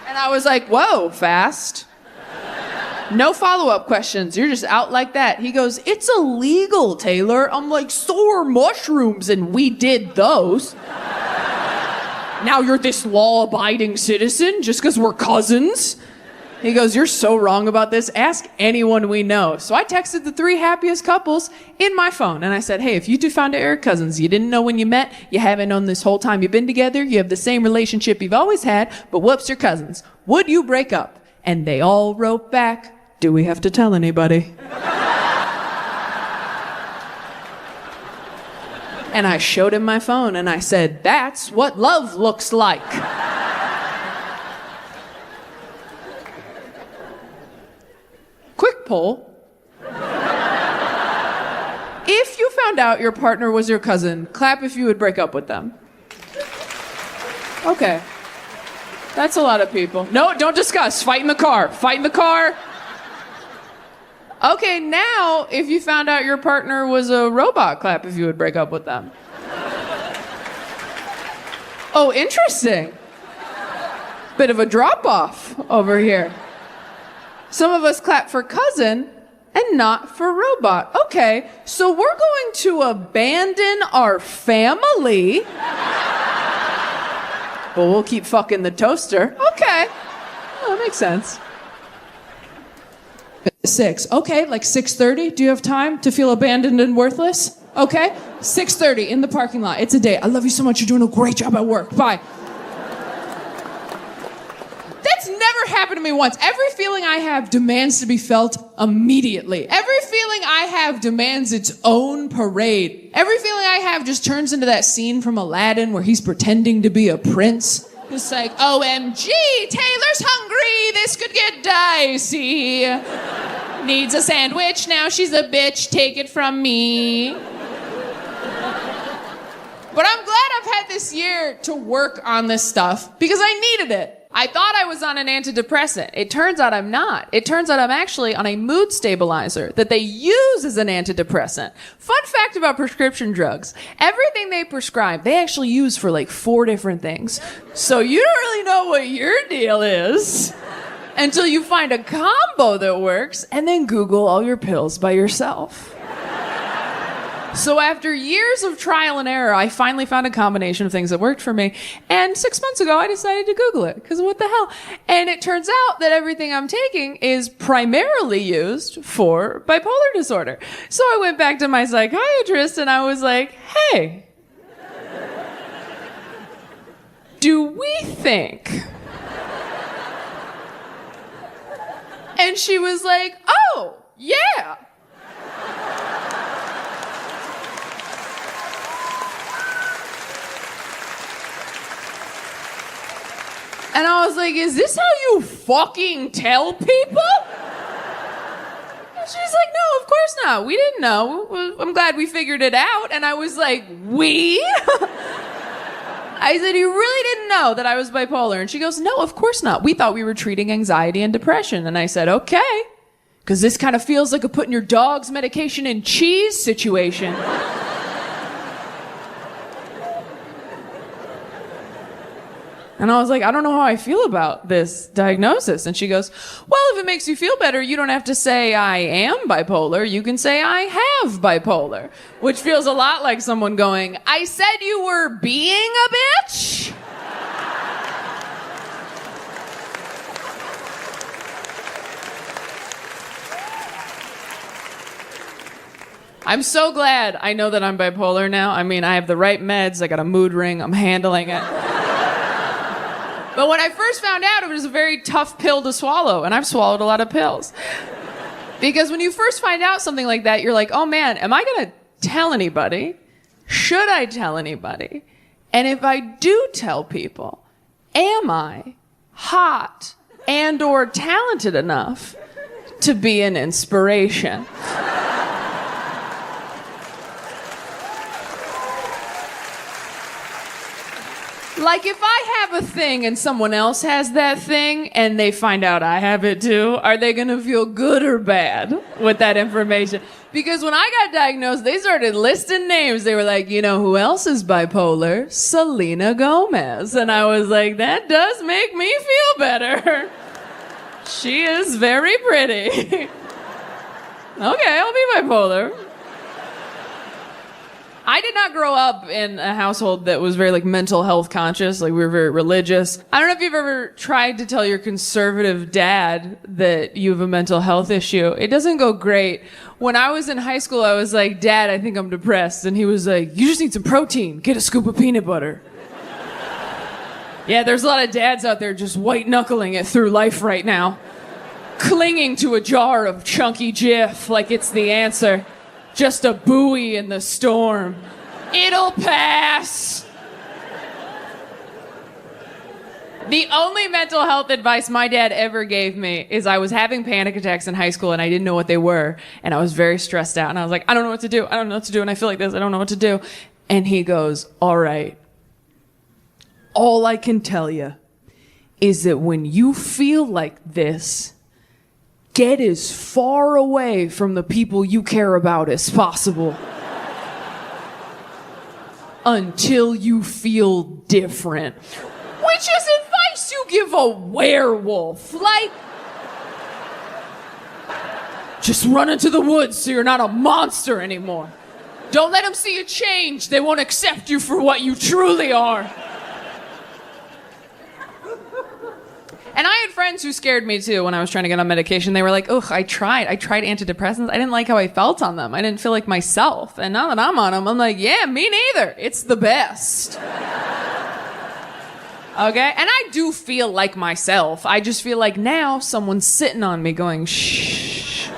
And I was like, whoa, fast. No follow-up questions. You're just out like that. He goes, it's illegal, Taylor. I'm like, so are mushrooms, and we did those. Now you're this law-abiding citizen just because we're cousins? He goes, you're so wrong about this. Ask anyone we know. So I texted the 3 happiest couples in my phone. And I said, hey, if you two found out you're cousins, you didn't know when you met, you haven't known this whole time you've been together, you have the same relationship you've always had, but whoops, you're cousins. Would you break up? And they all wrote back, do we have to tell anybody? And I showed him my phone and I said, that's what love looks like. Quick poll. If you found out your partner was your cousin, clap if you would break up with them. Okay. That's a lot of people. No, don't discuss. Fight in the car. Fight in the car. Okay, now, if you found out your partner was a robot, clap if you would break up with them. Oh, interesting. Bit of a drop-off over here. Some of us clap for cousin and not for robot. Okay, so we're going to abandon our family but we'll keep fucking the toaster. Okay. Oh, that makes sense. 6. Okay, like 6:30. Do you have time to feel abandoned and worthless? Okay. 6:30 in the parking lot. It's a date. I love you so much. You're doing a great job at work. Bye. That's never happened to me once. Every feeling I have demands to be felt immediately. Every feeling I have demands its own parade. Every feeling I have just turns into that scene from Aladdin where he's pretending to be a prince. It's like, OMG, Taylor's hungry. This could get dicey. Needs a sandwich. Now she's a bitch. Take it from me. But I'm glad I've had this year to work on this stuff because I needed it. I thought I was on an antidepressant. It turns out I'm not. It turns out I'm actually on a mood stabilizer that they use as an antidepressant. Fun fact about prescription drugs. Everything they prescribe, they actually use for like 4 different things. So you don't really know what your deal is until you find a combo that works and then Google all your pills by yourself. So after years of trial and error, I finally found a combination of things that worked for me. And 6 months ago, I decided to Google it, because what the hell? And it turns out that everything I'm taking is primarily used for bipolar disorder. So I went back to my psychiatrist and I was like, hey, do we think? And she was like, oh, yeah. And I was like, is this how you fucking tell people? And she's like, no, of course not. We didn't know. I'm glad we figured it out. And I was like, we? I said, you really didn't know that I was bipolar? And she goes, no, of course not. We thought we were treating anxiety and depression. And I said, okay. Because this kind of feels like a putting your dog's medication in cheese situation. And I was like, I don't know how I feel about this diagnosis. And she goes, well, if it makes you feel better, you don't have to say I am bipolar. You can say I have bipolar, which feels a lot like someone going, I said you were being a bitch. I'm so glad I know that I'm bipolar now. I mean, I have the right meds. I got a mood ring. I'm handling it. But when I first found out, it was a very tough pill to swallow, and I've swallowed a lot of pills. Because when you first find out something like that, you're like, oh man, am I gonna tell anybody? Should I tell anybody? And if I do tell people, am I hot and or talented enough to be an inspiration? Like, if I have a thing and someone else has that thing and they find out I have it too, are they gonna feel good or bad with that information? Because when I got diagnosed, they started listing names. They were like, you know who else is bipolar? Selena Gomez. And I was like, that does make me feel better. She is very pretty. Okay, I'll be bipolar. I did not grow up in a household that was very like mental health conscious. Like, we were very religious. I don't know if you've ever tried to tell your conservative dad that you have a mental health issue. It doesn't go great. When I was in high school, I was like, Dad, I think I'm depressed. And he was like, you just need some protein. Get a scoop of peanut butter. Yeah, there's a lot of dads out there just white knuckling it through life right now. Clinging to a jar of chunky Jif like it's the answer. Just a buoy in the storm. It'll pass. The only mental health advice my dad ever gave me is I was having panic attacks in high school and I didn't know what they were. And I was very stressed out. And I was like, I don't know what to do. I don't know what to do. And I feel like this. I don't know what to do. And he goes, all right. All I can tell you is that when you feel like this, get as far away from the people you care about as possible until you feel different. Which is advice you give a werewolf. Like, just run into the woods so you're not a monster anymore. Don't let them see you change. They won't accept you for what you truly are. And I had friends who scared me too when I was trying to get on medication. They were like, ugh, I tried antidepressants. I didn't like how I felt on them. I didn't feel like myself. And now that I'm on them, I'm like, yeah, me neither. It's the best. Okay? And I do feel like myself. I just feel like now someone's sitting on me going, shh.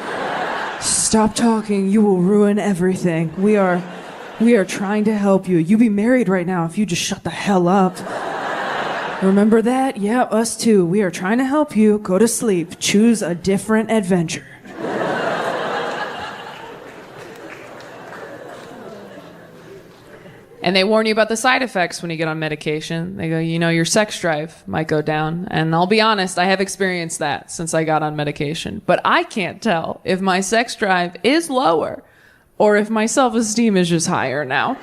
Stop talking. You will ruin everything. We are trying to help you. You'd be married right now if you just shut the hell up. Remember that? Yeah, us too. We are trying to help you. Go to sleep. Choose a different adventure. And they warn you about the side effects when you get on medication. They go, your sex drive might go down. And I'll be honest, I have experienced that since I got on medication. But I can't tell if my sex drive is lower or if my self-esteem is just higher now.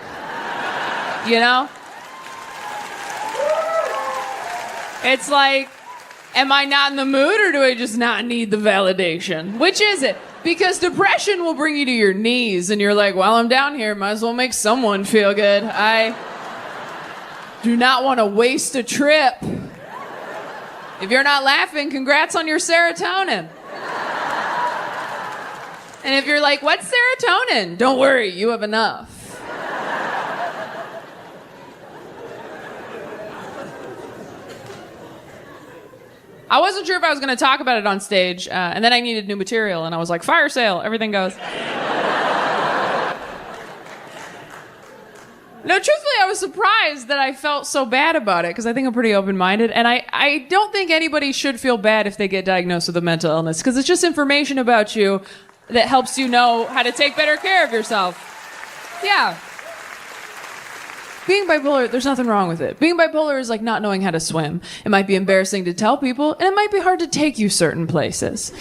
It's like, am I not in the mood or do I just not need the validation? Which is it? Because depression will bring you to your knees and you're like, well, I'm down here. Might as well make someone feel good. I do not want to waste a trip. If you're not laughing, congrats on your serotonin. And if you're like, what's serotonin? Don't worry, you have enough. I wasn't sure if I was going to talk about it on stage, and then I needed new material, and I was like, fire sale, everything goes. No, truthfully, I was surprised that I felt so bad about it, because I think I'm pretty open-minded, and I don't think anybody should feel bad if they get diagnosed with a mental illness, because it's just information about you that helps you know how to take better care of yourself. Yeah. Being bipolar, there's nothing wrong with it. Being bipolar is like not knowing how to swim. It might be embarrassing to tell people, and it might be hard to take you certain places.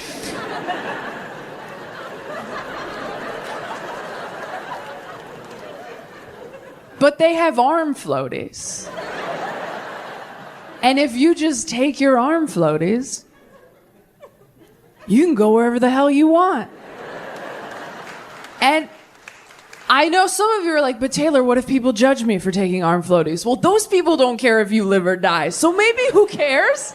But they have arm floaties. And if you just take your arm floaties, you can go wherever the hell you want. And I know some of you are like, but Taylor, what if people judge me for taking arm floaties? Well, those people don't care if you live or die. So maybe who cares?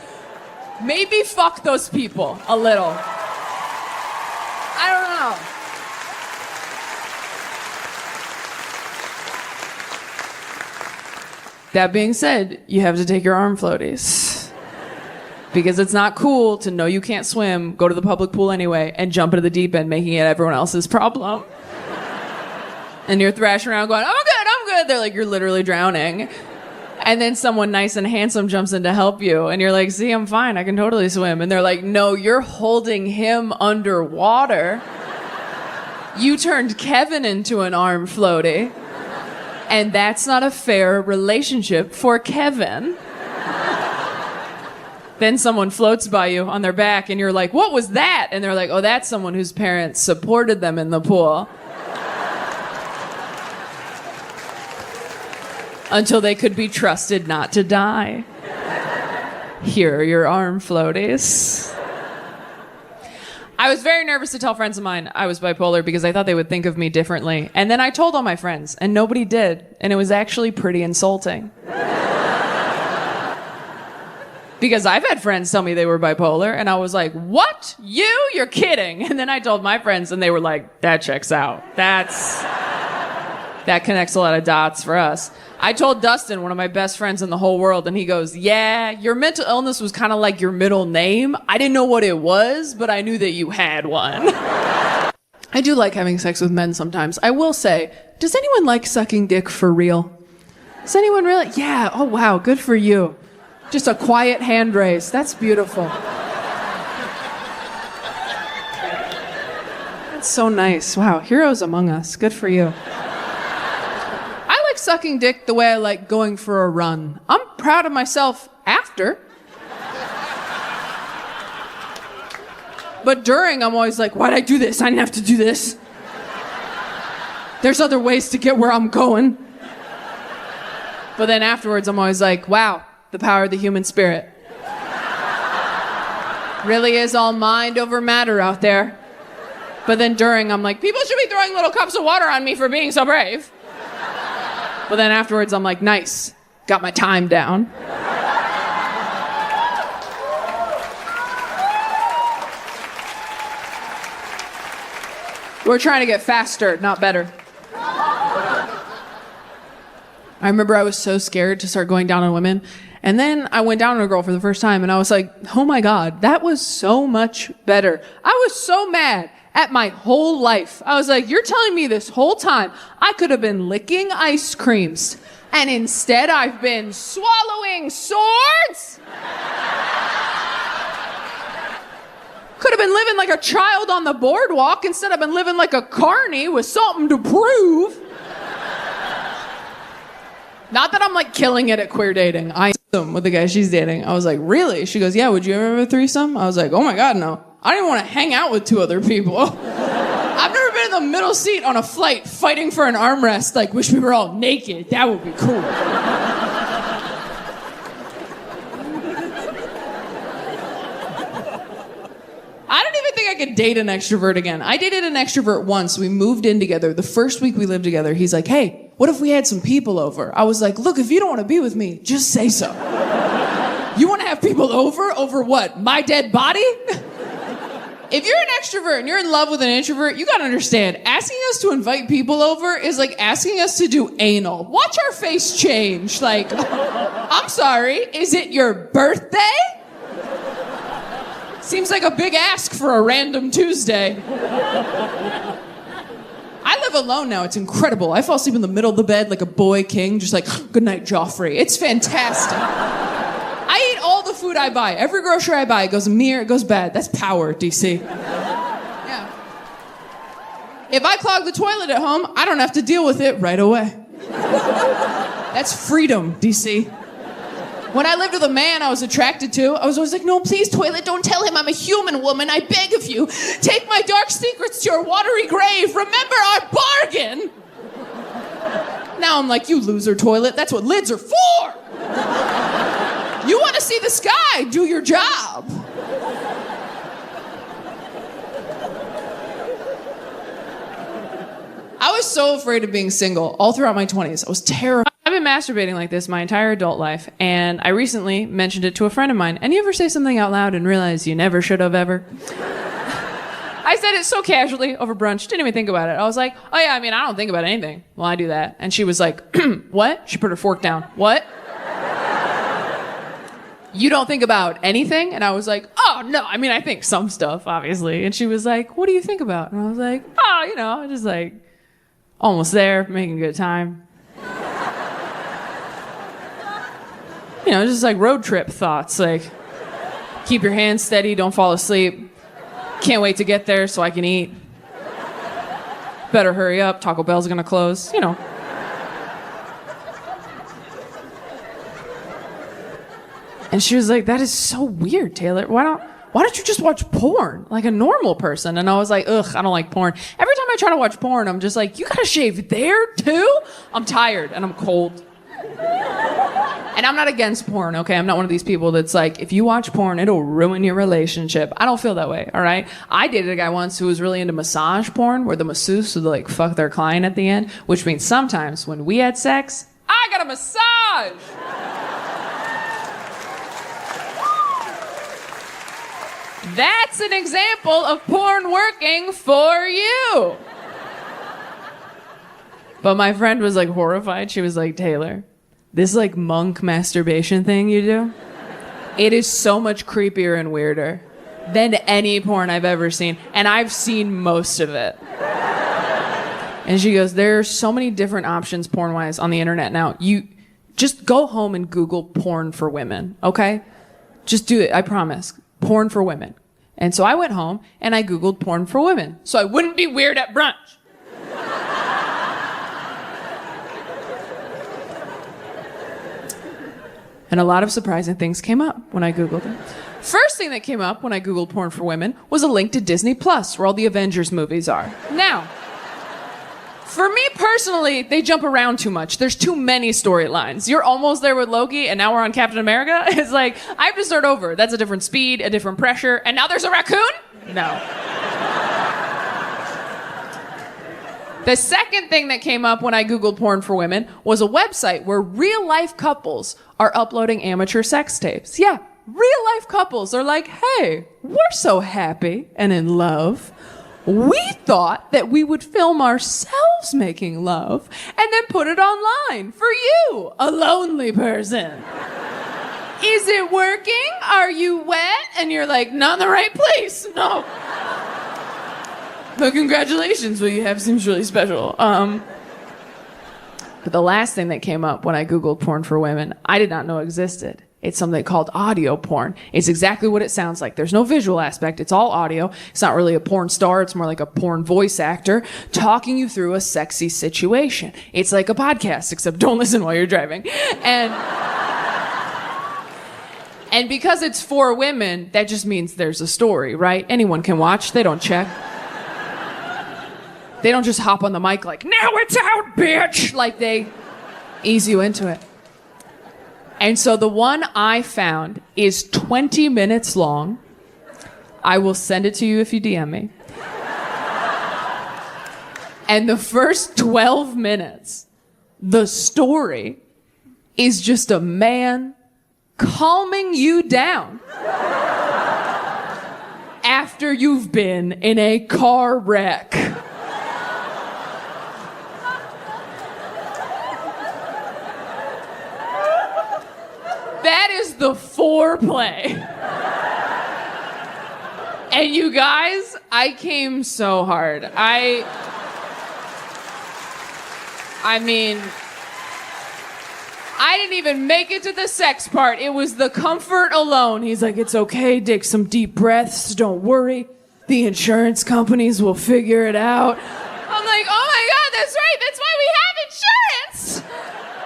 Maybe fuck those people a little. I don't know. That being said, you have to take your arm floaties. Because it's not cool to know you can't swim, go to the public pool anyway, and jump into the deep end, making it everyone else's problem. And you're thrashing around going, I'm good. They're like, you're literally drowning. And then someone nice and handsome jumps in to help you. And you're like, see, I'm fine. I can totally swim. And they're like, no, you're holding him underwater. You turned Kevin into an arm floaty. And that's not a fair relationship for Kevin. Then someone floats by you on their back and you're like, what was that? And they're like, oh, that's someone whose parents supported them in the pool. Until they could be trusted not to die. Here are your arm floaties. I was very nervous to tell friends of mine I was bipolar because I thought they would think of me differently. And then I told all my friends, and nobody did. And it was actually pretty insulting. Because I've had friends tell me they were bipolar, and I was like, what? You? You're kidding. And then I told my friends, and they were like, that checks out. That connects a lot of dots for us. I told Dustin, one of my best friends in the whole world, and he goes, yeah, your mental illness was kind of like your middle name. I didn't know what it was, but I knew that you had one. I do like having sex with men sometimes. I will say, does anyone like sucking dick for real? Does anyone really? Yeah, oh wow, good for you. Just a quiet hand raise. That's beautiful. That's so nice. Wow, heroes among us. Good for you. Sucking dick the way I like going for a run. I'm proud of myself after. But during, I'm always like, why'd I do this? I didn't have to do this. There's other ways to get where I'm going. But then afterwards, I'm always like, wow, the power of the human spirit. Really is all mind over matter out there. But then during, I'm like, people should be throwing little cups of water on me for being so brave. But then afterwards, I'm like, nice. Got my time down. We're trying to get faster, not better. I remember I was so scared to start going down on women. And then I went down on a girl for the first time and I was like, oh my God, that was so much better. I was so mad at my whole life. I was like, you're telling me this whole time I could have been licking ice creams and instead I've been swallowing swords? Could have been living like a child on the boardwalk. Instead I've been living like a carny with something to prove. Not that I'm like killing it at queer dating. I with the guy she's dating. I was like, really? She goes, yeah, would you ever have a threesome? I was like, oh my God, no. I didn't want to hang out with two other people. I've never been in the middle seat on a flight fighting for an armrest, like, wish we were all naked. That would be cool. I don't even think I could date an extrovert again. I dated an extrovert once. We moved in together. The first week we lived together, he's like, hey, what if we had some people over? I was like, look, if you don't want to be with me, just say so. You want to have people over? Over what? My dead body? If you're an extrovert and you're in love with an introvert, you gotta understand, asking us to invite people over is like asking us to do anal. Watch our face change. Like, I'm sorry, is it your birthday? Seems like a big ask for a random Tuesday. I live alone now. It's incredible. I fall asleep in the middle of the bed like a boy king, just like, good night, Joffrey. It's fantastic. I eat all the food I buy. Every grocery I buy, it goes mere, it goes bad. That's power, DC. Yeah. If I clog the toilet at home, I don't have to deal with it right away. That's freedom, DC. When I lived with a man I was attracted to, I was always like, no, please, toilet, don't tell him I'm a human woman. I beg of you. Take my dark secrets to your watery grave. Remember our bargain. Now I'm like, you loser, toilet. That's what lids are for. You want to see the sky. Do your job. I was so afraid of being single all throughout my 20s. I was terrified. I've been masturbating like this my entire adult life, and I recently mentioned it to a friend of mine. And you ever say something out loud and realize you never should have ever? I said it so casually over brunch, didn't even think about it. I was like, oh yeah, I mean, I don't think about anything. Well, I do that. And she was like, what? She put her fork down. What? You don't think about anything? And I was like, oh, no, I mean, I think some stuff, obviously. And she was like, what do you think about? And I was like, oh, you know, just like, almost there, making a good time. You know, just like road trip thoughts, like, keep your hands steady, don't fall asleep. Can't wait to get there so I can eat. Better hurry up, Taco Bell's gonna close, you know. And she was like, that is so weird, Taylor. Why don't you just watch porn like a normal person? And I was like, ugh, I don't like porn. Every time I try to watch porn, I'm just like, you gotta shave there too? I'm tired and I'm cold. And I'm not against porn, okay? I'm not one of these people that's like, if you watch porn, it'll ruin your relationship. I don't feel that way, all right? I dated a guy once who was really into massage porn, where the masseuse would like fuck their client at the end, which means sometimes when we had sex, I got a massage. That's an example of porn working for you. But my friend was like horrified. She was like, Taylor, this like monk masturbation thing you do, it is so much creepier and weirder than any porn I've ever seen. And I've seen most of it. And she goes, there are so many different options porn-wise on the internet now. You just go home and Google porn for women, okay? Just do it, I promise. Porn for women. And so I went home and I Googled porn for women so I wouldn't be weird at brunch. And a lot of surprising things came up when I Googled it. First thing that came up when I Googled porn for women was a link to Disney Plus, where all the Avengers movies are. Now, for me personally, they jump around too much. There's too many storylines. You're almost there with Loki, and now we're on Captain America. It's like, I have to start over. That's a different speed, a different pressure, and now there's a raccoon? No. The second thing that came up when I Googled porn for women was a website where real-life couples are uploading amateur sex tapes. Yeah, real-life couples are like, hey, we're so happy and in love. We thought that we would film ourselves making love and then put it online for you, a lonely person. Is it working? Are you wet? And you're like, not in the right place. No. But congratulations, what you have seems really special. But the last thing that came up when I Googled porn for women, I did not know existed. It's something called audio porn. It's exactly what it sounds like. There's no visual aspect. It's all audio. It's not really a porn star. It's more like a porn voice actor talking you through a sexy situation. It's like a podcast, except don't listen while you're driving. And because it's for women, that just means there's a story, right? Anyone can watch. They don't check. They don't just hop on the mic like, now it's out, bitch! Like they ease you into it. And so the one I found is 20 minutes long. I will send it to you if you DM me. And the first 12 minutes, the story is just a man calming you down after you've been in a car wreck. That is the foreplay. And you guys, I came so hard. I mean, I didn't even make it to the sex part. It was the comfort alone. He's like, it's okay, take some deep breaths, don't worry. The insurance companies will figure it out. I'm like, oh my God, that's right, that's why we have insurance.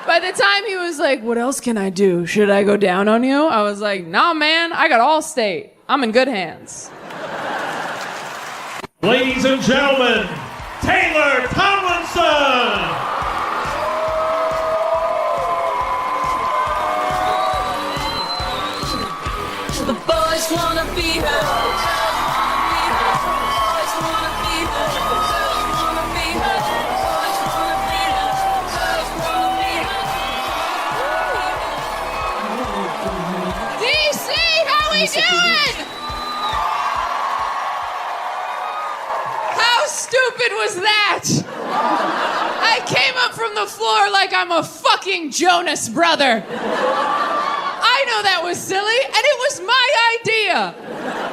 By the time he was like, what else can I do? Should I go down on you? I was like, nah, man, I got Allstate. I'm in good hands. Ladies and gentlemen, Taylor Tomlinson! The boys wanna be her. Boys wanna be her. Girls wanna be her. Boys wanna be her. Girls wanna be her. DC, how we doing? How stupid was that? I came up from the floor like I'm a fucking Jonas brother. I know that was silly, and it was my idea.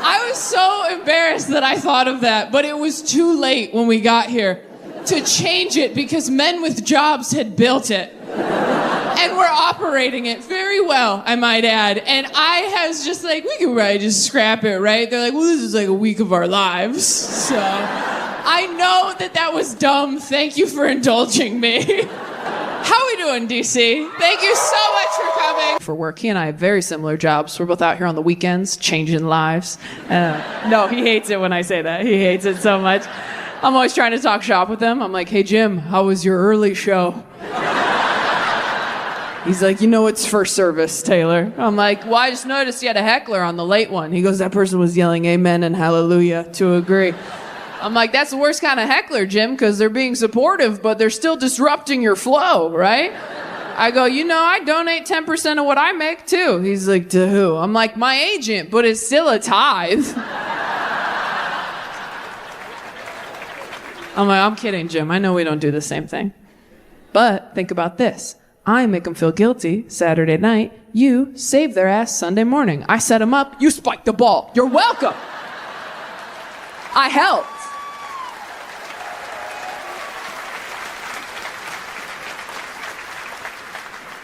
I was so embarrassed that I thought of that, but it was too late when we got here to change it because men with jobs had built it. And we're operating it very well, I might add. And I was just like, we can probably just scrap it, right? They're like, well, this is like a week of our lives. So I know that was dumb. Thank you for indulging me. How we doing, DC? Thank you so much for coming. For work, he and I have very similar jobs. We're both out here on the weekends, changing lives. No, he hates it when I say that. He hates it so much. I'm always trying to talk shop with him. I'm like, hey, Jim, how was your early show? He's like, it's first service, Taylor. I'm like, well, I just noticed you had a heckler on the late one. He goes, that person was yelling amen and hallelujah to agree. I'm like, that's the worst kind of heckler, Jim, because they're being supportive, but they're still disrupting your flow, right? I go, I donate 10% of what I make, too. He's like, to who? I'm like, my agent, but it's still a tithe. I'm like, I'm kidding, Jim. I know we don't do the same thing. But think about this. I make them feel guilty Saturday night. You save their ass Sunday morning. I set them up. You spike the ball. You're welcome. I helped.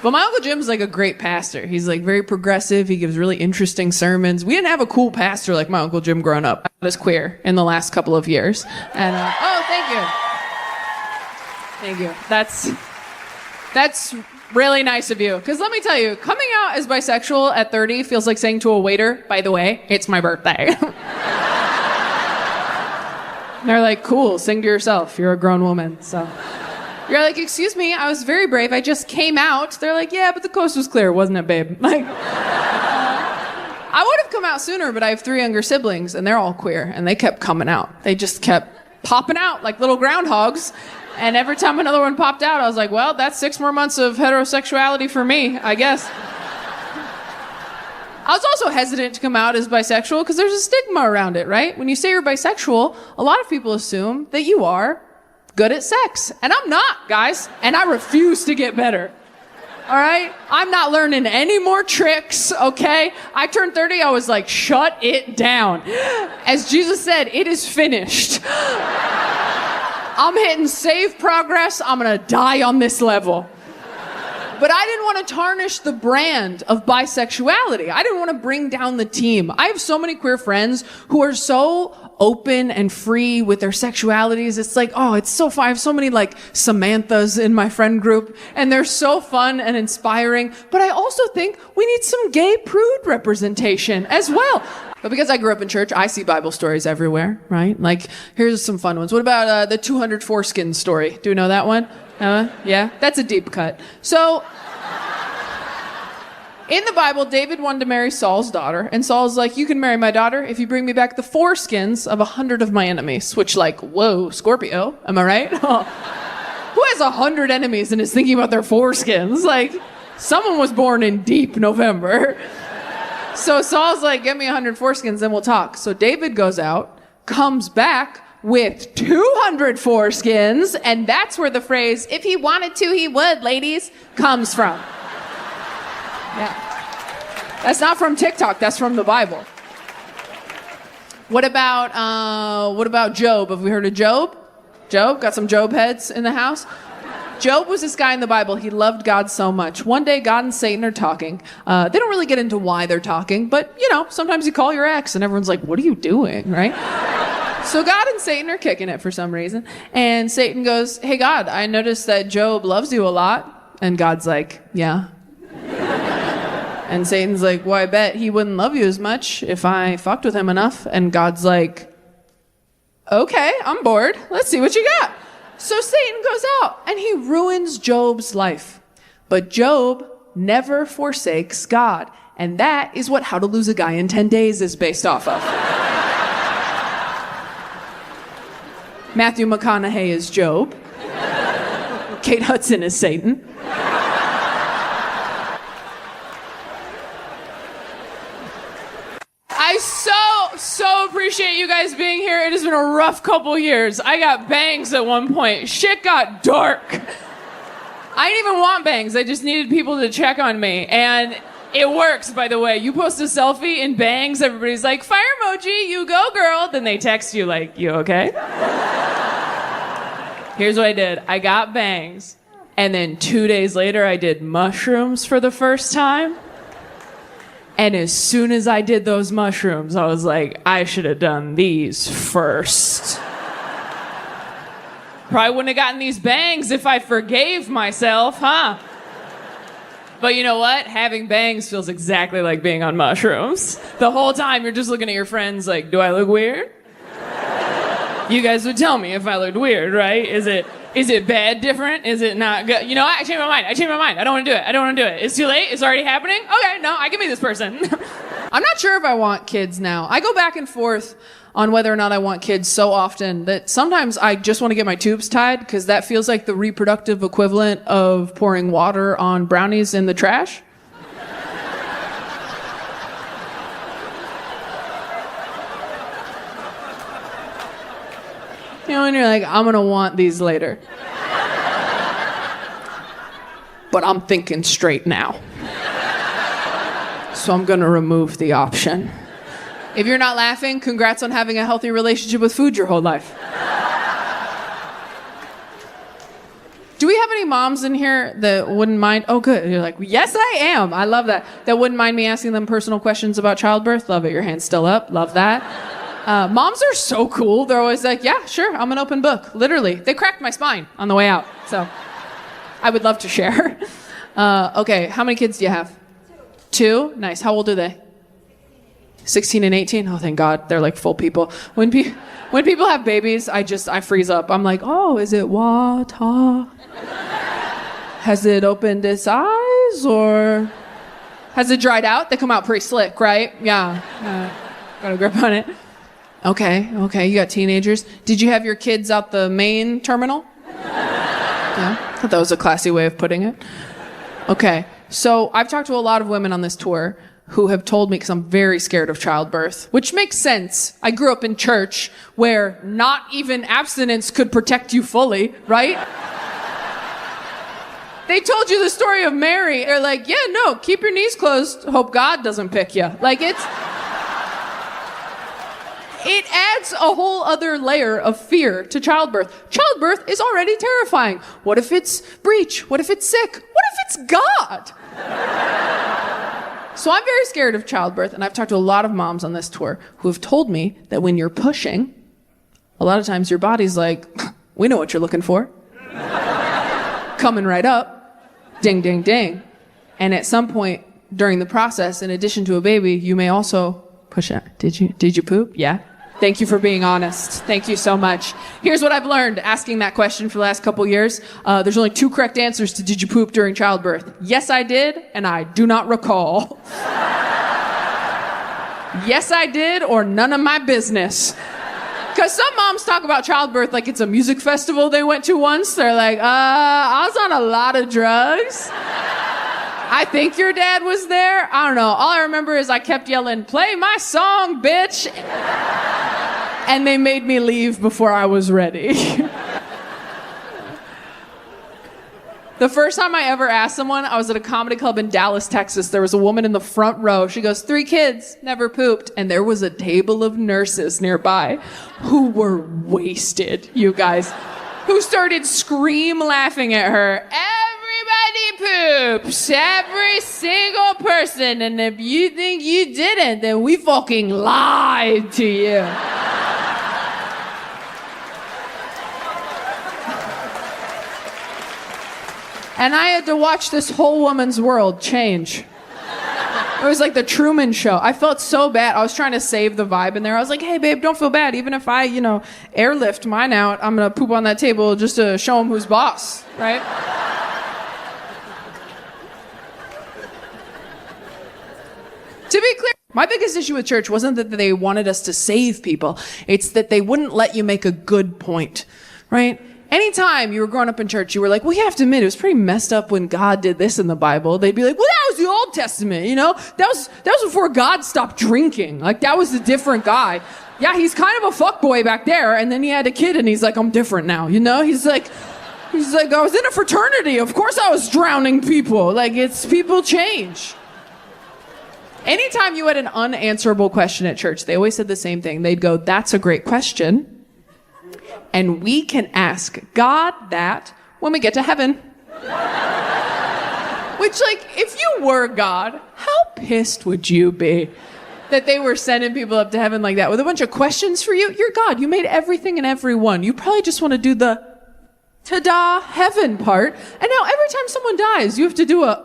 But my Uncle Jim's like a great pastor. He's like very progressive. He gives really interesting sermons. We didn't have a cool pastor like my Uncle Jim growing up. I was queer in the last couple of years. And, thank you. Thank you. That's really nice of you. Because let me tell you, coming out as bisexual at 30 feels like saying to a waiter, by the way, it's my birthday. They're like, cool, sing to yourself. You're a grown woman, so... You're like, excuse me, I was very brave. I just came out. They're like, yeah, but the coast was clear, wasn't it, babe? Like, I would have come out sooner, but I have 3 younger siblings, and they're all queer, and they kept coming out. They just kept popping out like little groundhogs, and every time another one popped out, I was like, well, that's 6 more months of heterosexuality for me, I guess. I was also hesitant to come out as bisexual because there's a stigma around it, right? When you say you're bisexual, a lot of people assume that you are good at sex. And I'm not, guys. And I refuse to get better. All right? I'm not learning any more tricks, okay? I turned 30, I was like, shut it down. As Jesus said, it is finished. I'm hitting save progress. I'm gonna die on this level. But I didn't want to tarnish the brand of bisexuality. I didn't want to bring down the team. I have so many queer friends who are so open and free with their sexualities. It's like, oh, it's so fun. I have so many like Samanthas in my friend group, and they're so fun and inspiring. But I also think we need some gay prude representation as well. But because I grew up in church, I see Bible stories everywhere, right? Like, here's some fun ones. What about the 200 foreskins story? Do you know that one? Yeah, that's a deep cut. So, in the Bible, David wanted to marry Saul's daughter, and Saul's like, you can marry my daughter if you bring me back the foreskins of 100 of my enemies, which like, whoa, Scorpio, am I right? Who has 100 enemies and is thinking about their foreskins? Like, someone was born in deep November. So Saul's like, get me 100 foreskins, then we'll talk. So David goes out, comes back with 200 foreskins, and that's where the phrase, if he wanted to, he would, ladies, comes from. Yeah. That's not from TikTok, that's from the Bible. What about Job? Have we heard of Job? Job? Got some Job heads in the house? Job was this guy in the Bible. He loved God so much. One day, God and Satan are talking. They don't really get into why they're talking, but, you know, sometimes you call your ex and everyone's like, what are you doing, right? So God and Satan are kicking it for some reason. And Satan goes, hey, God, I noticed that Job loves you a lot. And God's like, yeah. And Satan's like, well, I bet he wouldn't love you as much if I fucked with him enough. And God's like, okay, I'm bored. Let's see what you got. So Satan goes out and he ruins Job's life. But Job never forsakes God. And that is what How to Lose a Guy in 10 Days is based off of. Matthew McConaughey is Job. Kate Hudson is Satan. I so appreciate you guys being here. It has been a rough couple years. I got bangs at one point. Shit got dark. I didn't even want bangs. I just needed people to check on me. And it works, by the way. You post a selfie in bangs, everybody's like, fire emoji, you go, girl. Then they text you like, you okay? Here's what I did. I got bangs. And then 2 days later, I did mushrooms for the first time. And as soon as I did those mushrooms, I was like, I should have done these first. Probably wouldn't have gotten these bangs if I forgave myself, huh? But you know what? Having bangs feels exactly like being on mushrooms. The whole time you're just looking at your friends like, do I look weird? You guys would tell me if I looked weird, right? Is it bad different? Is it not good? You know what? I changed my mind. I don't want to do it. It's too late. It's already happening. Okay, no, I can be this person. I'm not sure if I want kids now. I go back and forth on whether or not I want kids so often that sometimes I just want to get my tubes tied because that feels like the reproductive equivalent of pouring water on brownies in the trash. You know, and you're like, I'm gonna want these later. But I'm thinking straight now. So I'm gonna remove the option. If you're not laughing, congrats on having a healthy relationship with food your whole life. Do we have any moms in here that wouldn't mind? Oh, good. You're like, yes, I am. I love that. That wouldn't mind me asking them personal questions about childbirth. Love it. Your hand's still up. Love that. Moms are so cool. They're always like, yeah, sure, I'm an open book. Literally. They cracked my spine on the way out. So I would love to share. Okay, how many kids do you have? Two? Nice. How old are they? 16 and 18? Oh, thank God. They're like full people. When people have babies, I freeze up. I'm like, oh, is it water? Has it opened its eyes or has it dried out? They come out pretty slick, right? Yeah. Got a grip on it. Okay, you got teenagers. Did you have your kids out the main terminal? Yeah, I thought that was a classy way of putting it. Okay, so I've talked to a lot of women on this tour who have told me, because I'm very scared of childbirth, which makes sense. I grew up in church where not even abstinence could protect you fully, right? They told you the story of Mary. They're like, yeah, no, keep your knees closed. Hope God doesn't pick you. Like, it adds a whole other layer of fear to childbirth. Childbirth is already terrifying. What if it's breech? What if it's sick? What if it's God? So I'm very scared of childbirth, and I've talked to a lot of moms on this tour who have told me that when you're pushing, a lot of times your body's like, we know what you're looking for. Coming right up. Ding, ding, ding. And at some point during the process, in addition to a baby, you may also push out. Did you poop? Yeah. Thank you for being honest. Thank you so much. Here's what I've learned asking that question for the last couple years. There's only 2 correct answers to did you poop during childbirth. Yes, I did, and I do not recall. Yes, I did, or none of my business. Because some moms talk about childbirth like it's a music festival they went to once. They're like, I was on a lot of drugs. I think your dad was there. I don't know. All I remember is I kept yelling, play my song, bitch. And they made me leave before I was ready. The first time I ever asked someone, I was at a comedy club in Dallas, Texas. There was a woman in the front row. She goes, 3 kids, never pooped. And there was a table of nurses nearby who were wasted, you guys, who started scream laughing at her. Everybody poops, every single person. And if you think you didn't, then we fucking lied to you. And I had to watch this whole woman's world change. It was like the Truman Show. I felt so bad. I was trying to save the vibe in there. I was like, hey, babe, don't feel bad. Even if I, airlift mine out, I'm going to poop on that table just to show him who's boss, right? To be clear, my biggest issue with church wasn't that they wanted us to save people. It's that they wouldn't let you make a good point, right? Anytime you were growing up in church, you were like, well, you have to admit, it was pretty messed up when God did this in the Bible. They'd be like, well, that was the Old Testament, That was before God stopped drinking. Like, that was a different guy. Yeah, he's kind of a fuckboy back there, and then he had a kid, and he's like, I'm different now, He's like, I was in a fraternity. Of course I was drowning people. Like, people change. Anytime you had an unanswerable question at church, they always said the same thing. They'd go, that's a great question. And we can ask God that when we get to heaven. Which, if you were God, how pissed would you be that they were sending people up to heaven like that with a bunch of questions for you? You're God. You made everything and everyone. You probably just want to do the ta-da heaven part. And now every time someone dies, you have to do a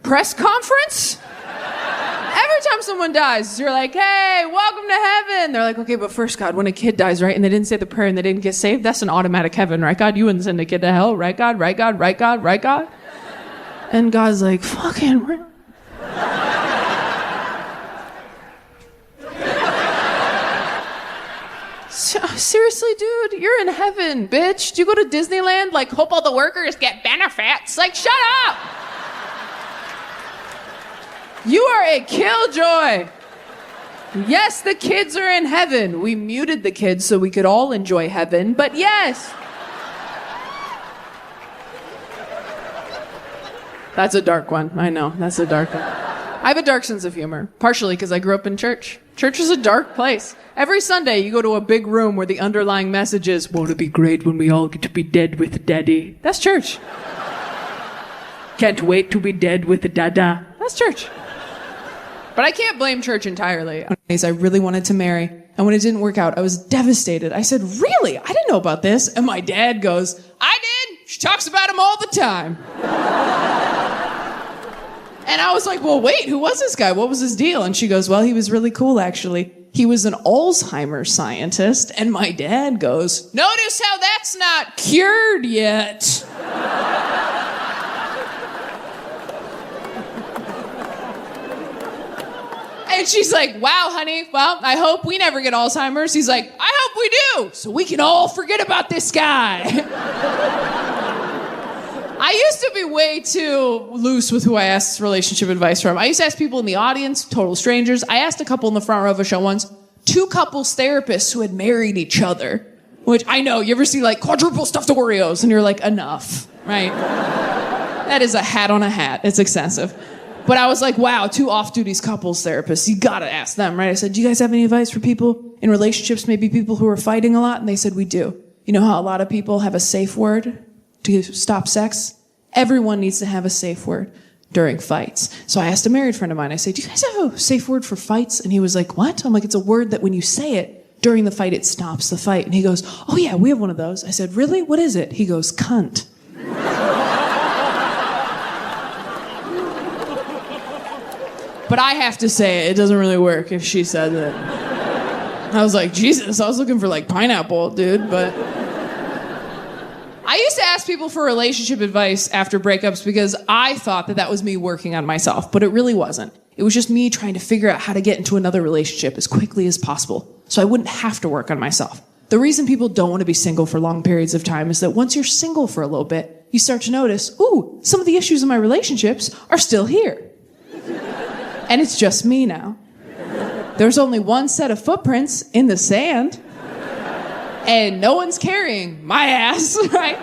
press conference? Every time someone dies, you're like, hey, welcome to heaven. They're like, okay, but first, God, when a kid dies, right, and they didn't say the prayer and they didn't get saved, that's an automatic heaven, right, God? You wouldn't send a kid to hell, right, God? Right, God? Right, God? Right, God? And God's like, fucking... Seriously, dude, you're in heaven, bitch. Do you go to Disneyland? Hope all the workers get benefits. Shut up. You are a killjoy. Yes, the kids are in heaven. We muted the kids so we could all enjoy heaven, but yes. That's a dark one. I know, that's a dark one. I have a dark sense of humor, partially because I grew up in church. Church is a dark place. Every Sunday, you go to a big room where the underlying message is, won't it be great when we all get to be dead with Daddy? That's church. Can't wait to be dead with Dada. That's church. But I can't blame church entirely. I really wanted to marry, and when it didn't work out, I was devastated. I said, really? I didn't know about this. And my dad goes, I did. She talks about him all the time. And I was like, well, wait, who was this guy? What was his deal? And she goes, well, he was really cool, actually. He was an Alzheimer's scientist. And my dad goes, notice how that's not cured yet. And she's like, wow, honey, well, I hope we never get Alzheimer's. He's like, I hope we do, so we can all forget about this guy. I used used to be way too loose with who I asked relationship advice from. I used to ask people in the audience, total strangers. I asked a couple in the front row of a show once, 2 couples therapists who had married each other. Which I know, you ever see like quadruple stuffed Oreos and you're like, enough, right? That is a hat on a hat. It's excessive. But I was like, wow, 2 off-duty couples therapists. You gotta ask them, right? I said, do you guys have any advice for people in relationships, maybe people who are fighting a lot? And they said, we do. You know how a lot of people have a safe word to stop sex? Everyone needs to have a safe word during fights. So I asked a married friend of mine, I said, do you guys have a safe word for fights? And he was like, what? I'm like, it's a word that when you say it during the fight, it stops the fight. And he goes, oh yeah, we have one of those. I said, really? What is it? He goes, cunt. But I have to say it doesn't really work if she said it. I was like, Jesus, I was looking for like pineapple, dude, but... I used to ask people for relationship advice after breakups because I thought that was me working on myself, but it really wasn't. It was just me trying to figure out how to get into another relationship as quickly as possible so I wouldn't have to work on myself. The reason people don't want to be single for long periods of time is that once you're single for a little bit, you start to notice, ooh, some of the issues in my relationships are still here. And it's just me now. There's only one set of footprints in the sand. And no one's carrying my ass, right?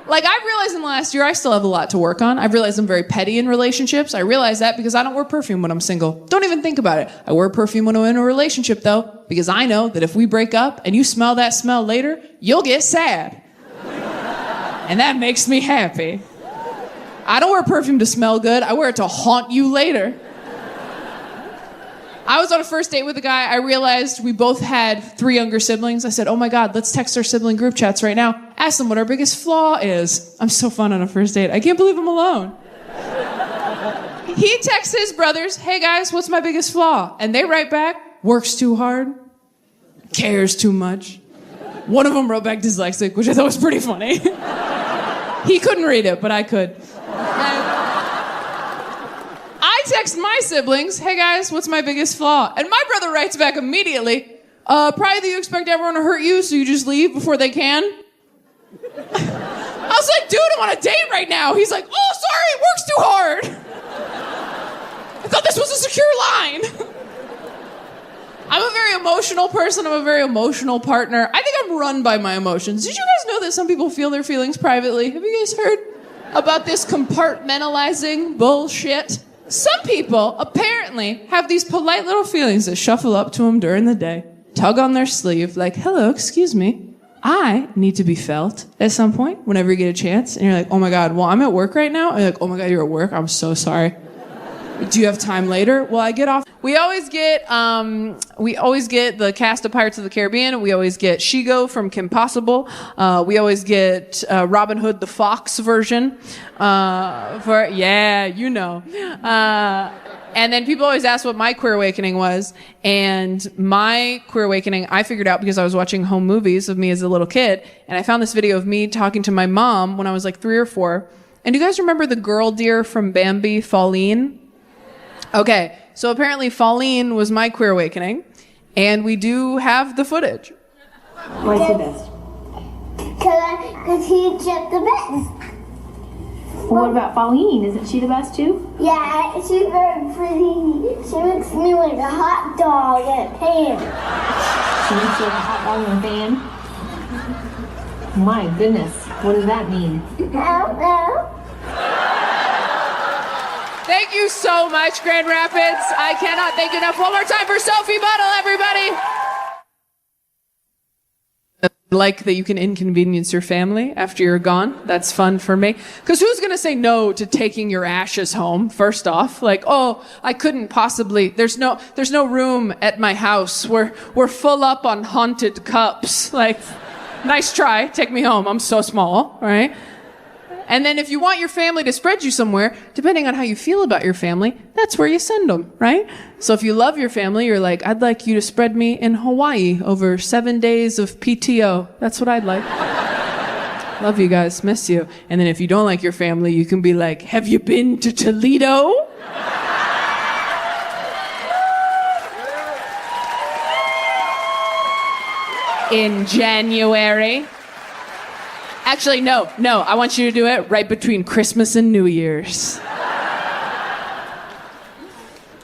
Like, I've realized in the last year, I still have a lot to work on. I've realized I'm very petty in relationships. I realize that because I don't wear perfume when I'm single. Don't even think about it. I wear perfume when I'm in a relationship, though, because I know that if we break up and you smell that smell later, you'll get sad. And that makes me happy. I don't wear perfume to smell good. I wear it to haunt you later. I was on a first date with a guy. I realized we both had 3 younger siblings. I said, oh my God, let's text our sibling group chats right now. Ask them what our biggest flaw is. I'm so fun on a first date. I can't believe I'm alone. He texts his brothers, hey guys, what's my biggest flaw? And they write back, works too hard, cares too much. One of them wrote back dyslexic, which I thought was pretty funny. He couldn't read it, but I could. I text my siblings, hey guys, what's my biggest flaw? And my brother writes back immediately, probably that you expect everyone to hurt you, so you just leave before they can. I was like, dude, I'm on a date right now. He's like, oh, sorry, it works too hard. I thought this was a secure line. I'm a very emotional person. I'm a very emotional partner. I think I'm run by my emotions. Did you guys know that some people feel their feelings privately? Have you guys heard about this compartmentalizing bullshit? Some people apparently have these polite little feelings that shuffle up to them during the day, tug on their sleeve, like, hello, excuse me, I need to be felt at some point whenever you get a chance. And you're like, oh my God, well, I'm at work right now. And you're like, oh my God, you're at work? I'm so sorry. Do you have time later? Well, I get off. We always get the cast of Pirates of the Caribbean. We always get Shigo from Kim Possible. We always get Robin Hood the Fox version. And then people always ask what my queer awakening was. And my queer awakening, I figured out because I was watching home movies of me as a little kid. And I found this video of me talking to my mom when I was like 3 or 4. And do you guys remember the girl deer from Bambi, Pauline? Okay, so apparently Pauline was my queer awakening, and we do have the footage. Why's he best? Because he's just the best. Well, what about Pauline? Isn't she the best too? Yeah, she's very pretty. She makes me like a hot dog in a pan. She makes you like a hot dog in a pan? My goodness, what does that mean? I don't know. Thank you so much, Grand Rapids. I cannot thank you enough. One more time for Sophie Buttle, everybody. I like that you can inconvenience your family after you're gone. That's fun for me. Because who's going to say no to taking your ashes home, first off? Like, oh, I couldn't possibly. There's no room at my house. We're full up on haunted cups. Like, nice try. Take me home. I'm so small, right? And then if you want your family to spread you somewhere, depending on how you feel about your family, that's where you send them, right? So if you love your family, you're like, I'd like you to spread me in Hawaii over 7 days of PTO. That's what I'd like. Love you guys, miss you. And then if you don't like your family, you can be like, have you been to Toledo? In January. Actually, no. I want you to do it right between Christmas and New Year's.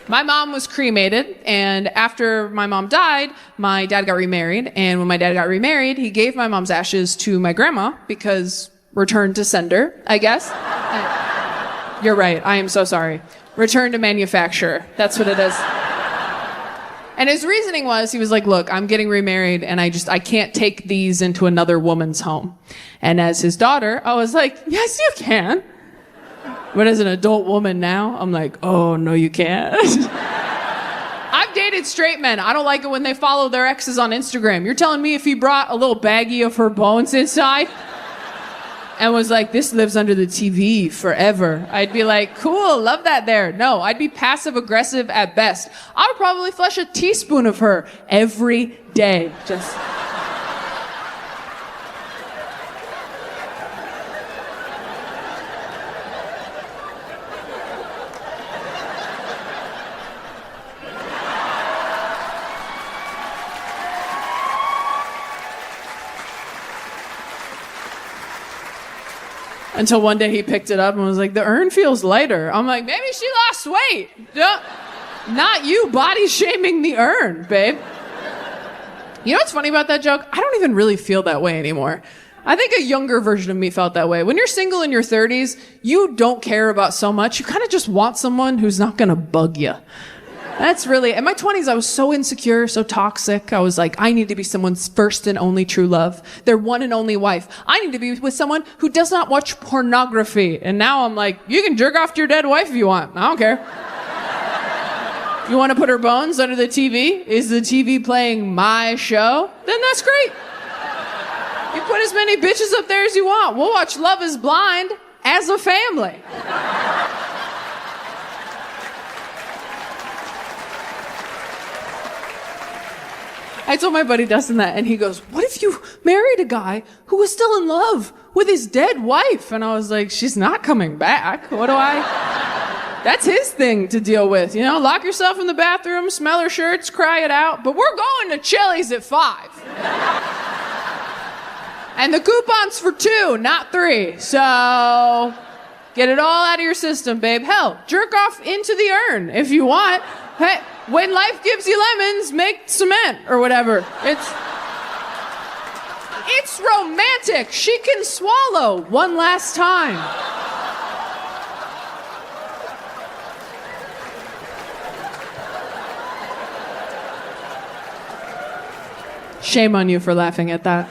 My mom was cremated, and after my mom died, my dad got remarried. And when my dad got remarried, he gave my mom's ashes to my grandma because return to sender, I guess. You're right. I am so sorry. Return to manufacturer. That's what it is. And his reasoning was, he was like, look, I'm getting remarried and I can't take these into another woman's home. And as his daughter, I was like, yes, you can. But as an adult woman now, I'm like, oh, no, you can't. I've dated straight men. I don't like it when they follow their exes on Instagram. You're telling me if he brought a little baggie of her bones inside and was like, this lives under the TV forever, I'd be like, cool, love that there. No, I'd be passive aggressive at best. I would probably flush a teaspoon of her every day. Just... Until one day he picked it up and was like, the urn feels lighter. I'm like, maybe she lost weight. Not you body shaming the urn, babe. You know what's funny about that joke? I don't even really feel that way anymore. I think a younger version of me felt that way. When you're single in your 30s, you don't care about so much. You kind of just want someone who's not going to bug you. That's really, in my 20s, I was so insecure, so toxic. I was like, I need to be someone's first and only true love, their one and only wife. I need to be with someone who does not watch pornography. And now I'm like, you can jerk off to your dead wife if you want. I don't care. You want to put her bones under the TV? Is the TV playing my show? Then that's great. You put as many bitches up there as you want. We'll watch Love is Blind as a family. I told my buddy Dustin that, and he goes, what if you married a guy who was still in love with his dead wife? And I was like, she's not coming back. That's his thing to deal with. You know, lock yourself in the bathroom, smell her shirts, cry it out. But we're going to Chili's at 5. And the coupon's for 2, not 3. So get it all out of your system, babe. Hell, jerk off into the urn if you want. Hey, when life gives you lemons, make cement or whatever. It's romantic. She can swallow one last time. Shame on you for laughing at that.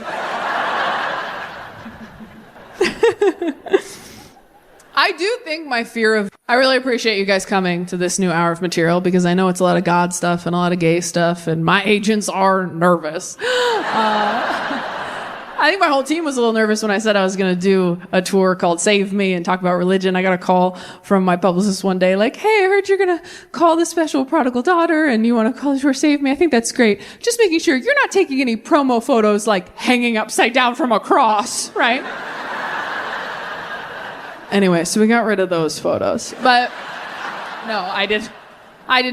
I do think my fear of... I really appreciate you guys coming to this new hour of material because I know it's a lot of God stuff and a lot of gay stuff, and my agents are nervous. I think my whole team was a little nervous when I said I was going to do a tour called Save Me and talk about religion. I got a call from my publicist one day like, hey, I heard you're going to call the special prodigal daughter and you want to call the tour Save Me. I think that's great. Just making sure you're not taking any promo photos like hanging upside down from a cross, right? Anyway, so we got rid of those photos. But no, I did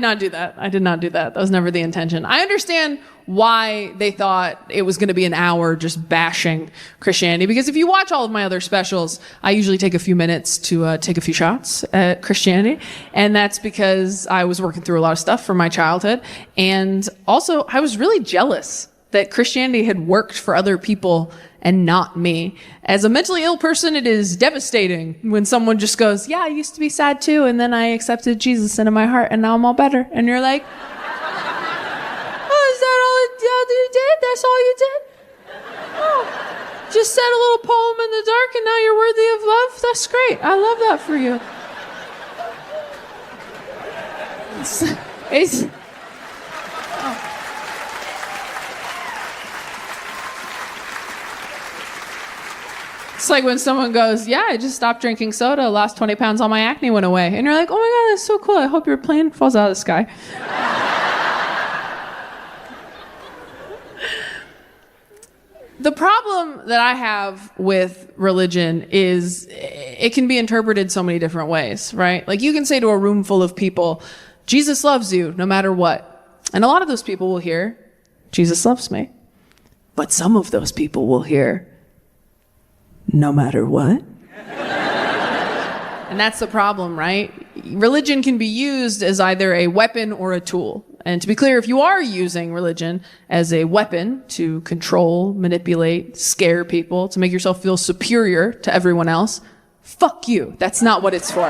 not do that. I did not do that. That was never the intention. I understand why they thought it was going to be an hour just bashing Christianity. Because if you watch all of my other specials, I usually take a few minutes to take a few shots at Christianity. And that's because I was working through a lot of stuff from my childhood. And also, I was really jealous that Christianity had worked for other people and not me. As a mentally ill person, it is devastating when someone just goes, yeah, I used to be sad too, and then I accepted Jesus into my heart, and now I'm all better. And you're like, oh, is that all you did? That's all you did? Oh, just said a little poem in the dark, and now you're worthy of love? That's great. I love that for you. It's It's like when someone goes, yeah, I just stopped drinking soda, lost 20 pounds, all my acne went away. And you're like, oh my God, that's so cool. I hope your plane falls out of the sky. The problem that I have with religion is it can be interpreted so many different ways, right? Like you can say to a room full of people, Jesus loves you no matter what. And a lot of those people will hear, Jesus loves me. But some of those people will hear, no matter what. And that's the problem, right? Religion can be used as either a weapon or a tool. And to be clear, if you are using religion as a weapon to control, manipulate, scare people, to make yourself feel superior to everyone else, fuck you. That's not what it's for.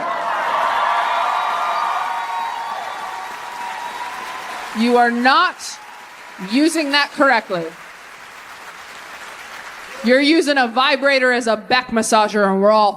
You are not using that correctly. You're using a vibrator as a back massager, and we're all